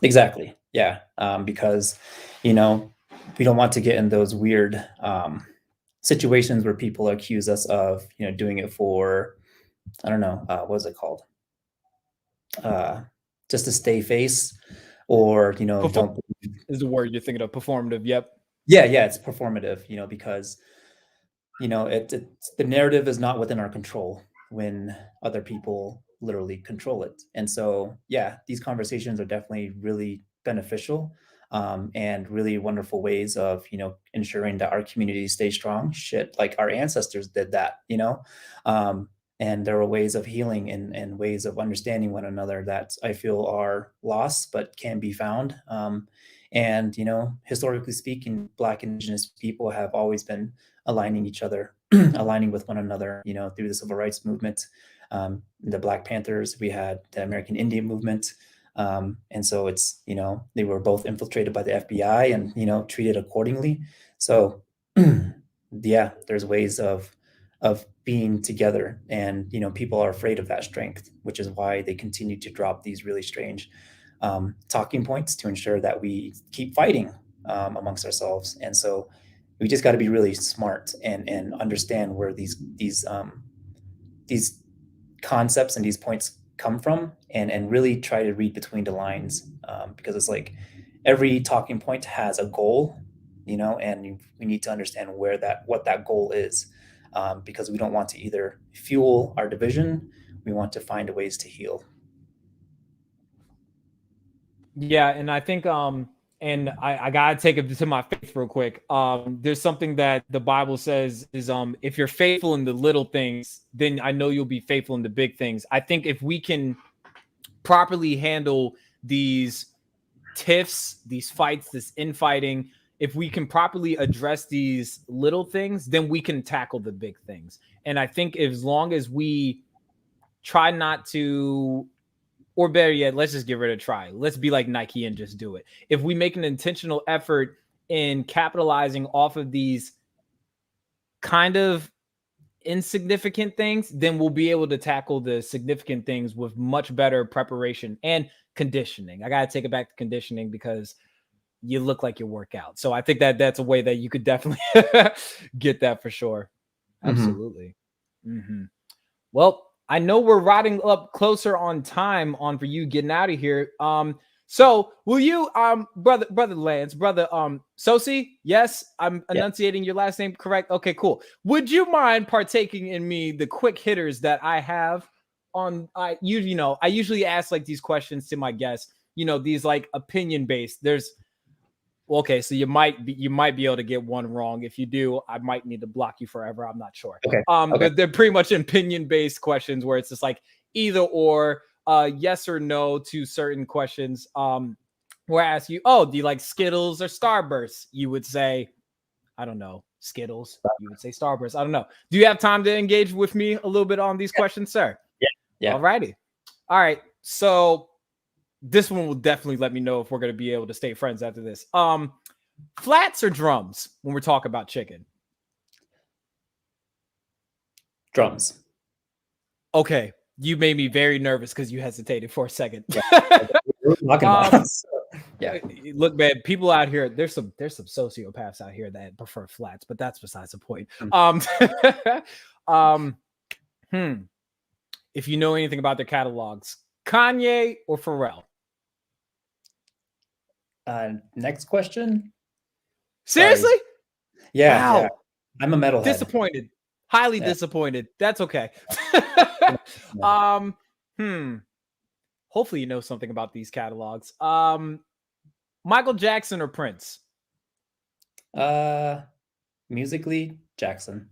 Exactly. Yeah. Because, we don't want to get in those weird situations where people accuse us of, doing it for, I don't know, what is it called? Just to stay face, or, don't. Is the word you're thinking of, performative. Yep. Yeah. It's performative, because, the narrative is not within our control when other people literally control it. And so, yeah, these conversations are definitely really beneficial, and really wonderful ways of, ensuring that our community stays strong. Shit, like our ancestors did that, and there are ways of healing and ways of understanding one another that I feel are lost but can be found. And, historically speaking, Black Indigenous people have always been aligning each other, aligning with one another, through the civil rights movement, the Black Panthers, we had the American Indian movement. And so it's, they were both infiltrated by the FBI and, treated accordingly. So yeah, there's ways of being together, and, people are afraid of that strength, which is why they continue to drop these really strange talking points to ensure that we keep fighting amongst ourselves. And so we just got to be really smart and understand where these concepts and these points come from, and really try to read between the lines, because it's like every talking point has a goal, and we need to understand what that goal is, because we don't want to either fuel our division. We want to find ways to heal. Yeah, and I think and I gotta take it to my faith real quick. There's something that the Bible says is if you're faithful in the little things, then I know you'll be faithful in the big things. I think if we can properly handle these tiffs, these fights, this infighting, if we can properly address these little things, then we can tackle the big things. And I think as long as we try not to, or better yet, let's just give it a try. Let's be like Nike and just do it. If we make an intentional effort in capitalizing off of these kind of insignificant things, then we'll be able to tackle the significant things with much better preparation and conditioning. I got to take it back to conditioning because you look like you work out. So I think that that's a way that you could definitely get that for sure. Absolutely. Mm-hmm. Well, I know we're riding up closer on time on for you getting out of here. So will you, brother Lance, brother Tsosie? Yes, I'm enunciating your last name correct. Okay, cool. Would you mind partaking in me the quick hitters that I have on? I usually ask like these questions to my guests. You know, these like opinion based. Okay, so you might be able to get one wrong. If you do, I might need to block you forever. I'm not sure. Okay. But they're pretty much opinion based questions where it's just like either or. Yes or no to certain questions. Where I ask you, oh, do you like Skittles or Starburst? You would say, I don't know, Skittles. You would say Starburst. I don't know. Do you have time to engage with me a little bit on these questions, sir? Yeah. All righty. All right. So this one will definitely let me know if we're going to be able to stay friends after this. Flats or drums when we're talking about chicken? Drums. Okay. You made me very nervous because you hesitated for a second. Yeah. Look, man, people out here, there's some sociopaths out here that prefer flats, but that's besides the point. If you know anything about their catalogs, Kanye or Pharrell? Next question. Seriously? Sorry. Yeah, wow. yeah. I'm a metalhead. Disappointed. Highly disappointed. That's okay. Hopefully you know something about these catalogs. Michael Jackson or Prince? Musically, Jackson.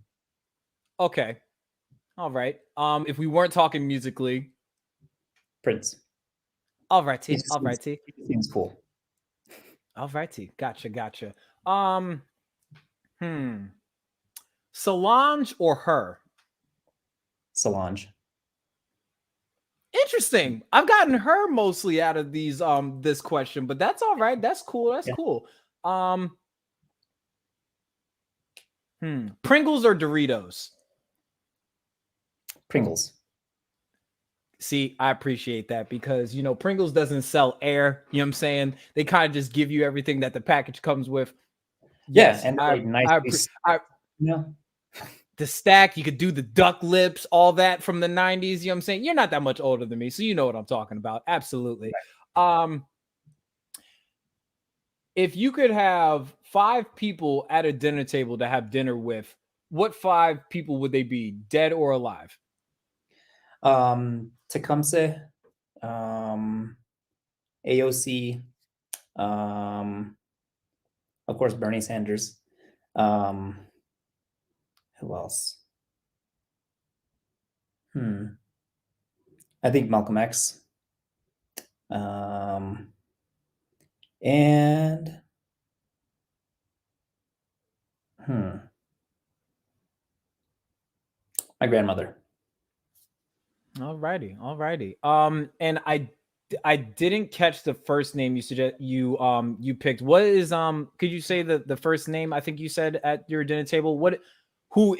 Okay. All right. If we weren't talking musically, Prince. All righty. All righty. Seems cool. All righty. Gotcha. Solange or her? Solange. Interesting. I've gotten her mostly out of these this question, but that's all right. That's cool. That's cool. Pringles or Doritos? Pringles. See, I appreciate that because Pringles doesn't sell air. You know what I'm saying? They kind of just give you everything that the package comes with. Yes, and the stack, you could do the duck lips, all that from the 90s. You know what I'm saying? You're not that much older than me, so you know what I'm talking about. Absolutely. Right. If you could have 5 people at a dinner table to have dinner with, what 5 people would they be, dead or alive? Tecumseh, AOC, of course, Bernie Sanders. Who else? I think Malcolm X. And my grandmother. All righty. And I didn't catch the first name you suggest you picked. What is could you say the first name I think you said at your dinner table? Who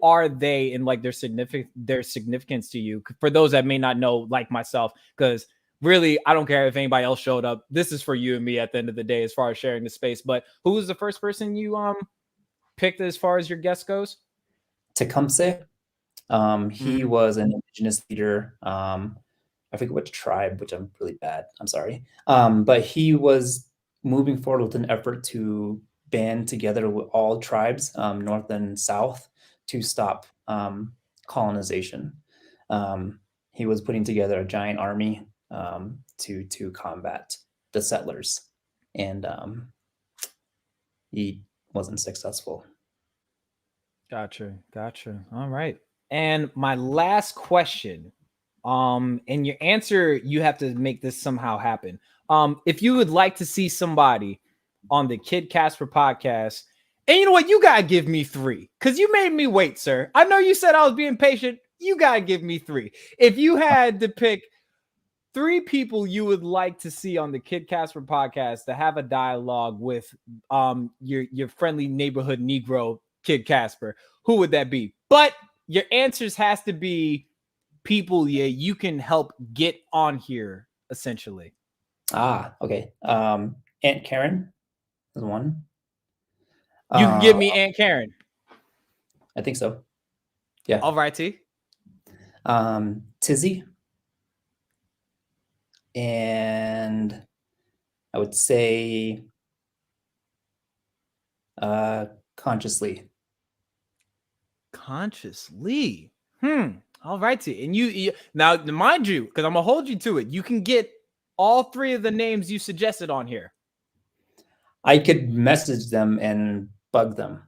are they and like their significance to you? For those that may not know, like myself, because really I don't care if anybody else showed up. This is for you and me at the end of the day as far as sharing the space. But who was the first person you picked as far as your guest goes? Tecumseh. He was an indigenous leader. I forget which tribe, which I'm really bad. I'm sorry. But he was moving forward with an effort to band together with all tribes, north and south, to stop colonization. He was putting together a giant army to combat the settlers, and he wasn't successful. Gotcha. All right. And my last question, and your answer, you have to make this somehow happen. If you would like to see somebody on the Kid Casper podcast. And you know what? You gotta give me 3 because you made me wait, sir. I know you said I was being patient. You gotta give me 3. If you had to pick 3 people you would like to see on the Kid Casper podcast to have a dialogue with your friendly neighborhood Negro Kid Casper, who would that be? But your answers has to be people you can help get on here, essentially. Okay. Aunt Karen is one. You can give me Aunt Karen. I think so. Yeah. All right, T. Tsosie. And I would say consciously. Consciously. All righty. And you now, mind you, because I'm gonna hold you to it. You can get all 3 of the names you suggested on here. I could message them and bug them.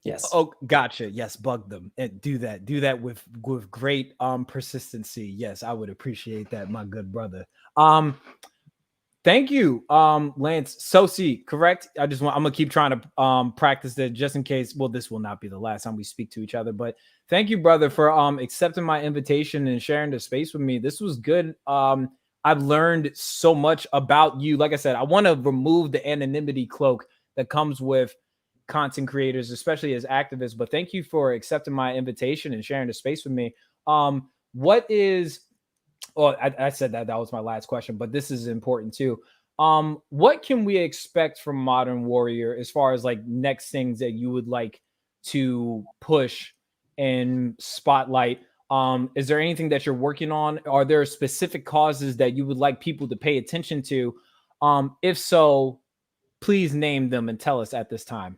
Yes. Oh, gotcha. Yes, bug them and do that with great persistency. Yes, I would appreciate that, my good brother. Thank you, Lance. Tsosie, correct? I'm gonna keep trying to practice that just in case. Well, this will not be the last time we speak to each other, but thank you, brother, for accepting my invitation and sharing the space with me. This was good. I've learned so much about you. Like I said, I want to remove the anonymity cloak that comes with content creators, especially as activists. But thank you for accepting my invitation and sharing the space with me. What is Well, I said that was my last question, but this is important too. What can we expect from Modern Warrior as far as like next things that you would like to push and spotlight? Is there anything that you're working on? Are there specific causes that you would like people to pay attention to? If so, please name them and tell us at this time.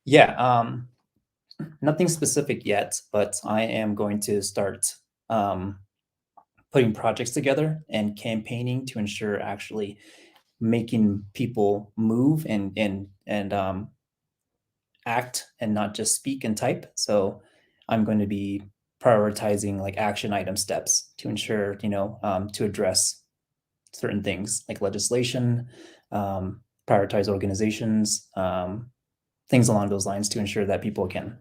Yeah, nothing specific yet, but I am going to start putting projects together and campaigning to ensure actually making people move and act and not just speak and type. So I'm going to be prioritizing like action item steps to ensure, to address certain things like legislation, prioritize organizations, things along those lines to ensure that people can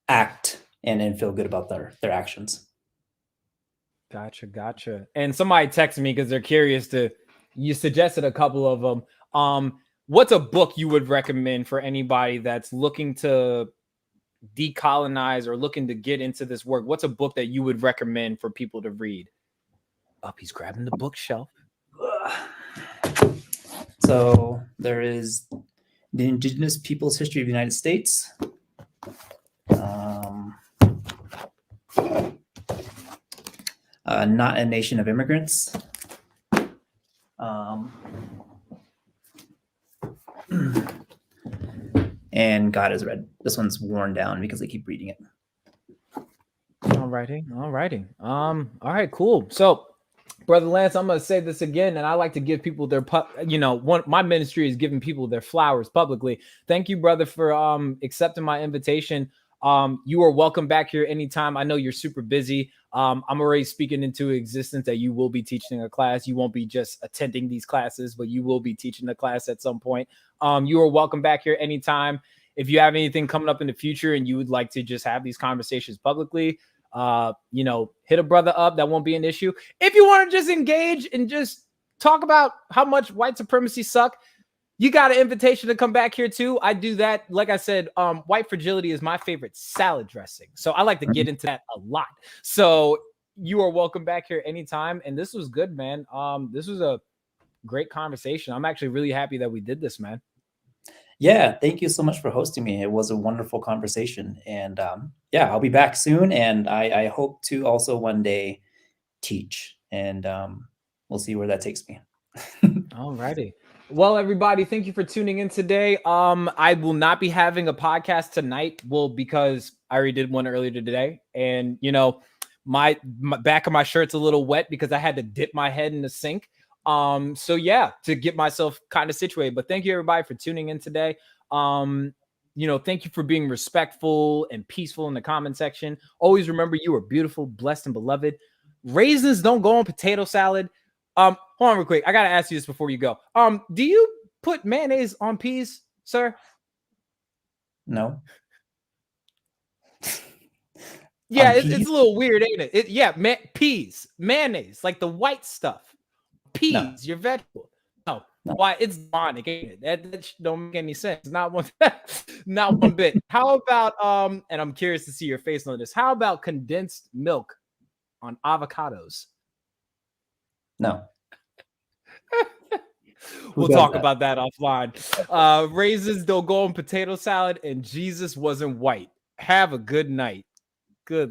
act and feel good about their actions. Gotcha. And somebody texted me because they're curious you suggested a couple of them. What's a book you would recommend for anybody that's looking to decolonize or looking to get into this work? What's a book that you would recommend for people to read? He's grabbing the bookshelf. So there is The Indigenous People's History of the United States. Not a Nation of Immigrants. And God is Red. This one's worn down because I keep reading it. All righty. All right, cool. So, Brother Lance, I'm going to say this again, and I like to give people their, my ministry is giving people their flowers publicly. Thank you, brother, for accepting my invitation. You are welcome back here anytime. I know you're super busy. I'm already speaking into existence that you will be teaching a class. You won't be just attending these classes, but you will be teaching a class at some point. You are welcome back here anytime. If you have anything coming up in the future and you would like to just have these conversations publicly, hit a brother up. That won't be an issue. If you want to just engage and just talk about how much white supremacy suck, you got an invitation to come back here too. I do that. Like I said, white fragility is my favorite salad dressing. So I like to get into that a lot. So you are welcome back here anytime. And this was good, man. This was a great conversation. I'm actually really happy that we did this, man. Yeah, thank you so much for hosting me. It was a wonderful conversation. And I'll be back soon. And I hope to also one day teach. And we'll see where that takes me. All righty. Well, everybody, thank you for tuning in today. I will not be having a podcast tonight. Because I already did one earlier today. And, my back of my shirt's a little wet because I had to dip my head in the sink. To get myself kind of situated. But thank you, everybody, for tuning in today. Thank you for being respectful and peaceful in the comment section. Always remember you are beautiful, blessed, and beloved. Raisins don't go on potato salad. Hold on real quick. I got to ask you this before you go. Do you put mayonnaise on peas, sir? No. Yeah, On it's peas? a little weird, ain't it? Yeah, peas, mayonnaise, like the white stuff. Peas, No. your vegetable. No, No. why? It's demonic, ain't it? That don't make any sense. Not one, not one bit. How about and I'm curious to see your face on this. How about condensed milk on avocados? No. We'll does talk that? about that offline. Raisins don't go on potato salad, and Jesus wasn't white. Have a good night.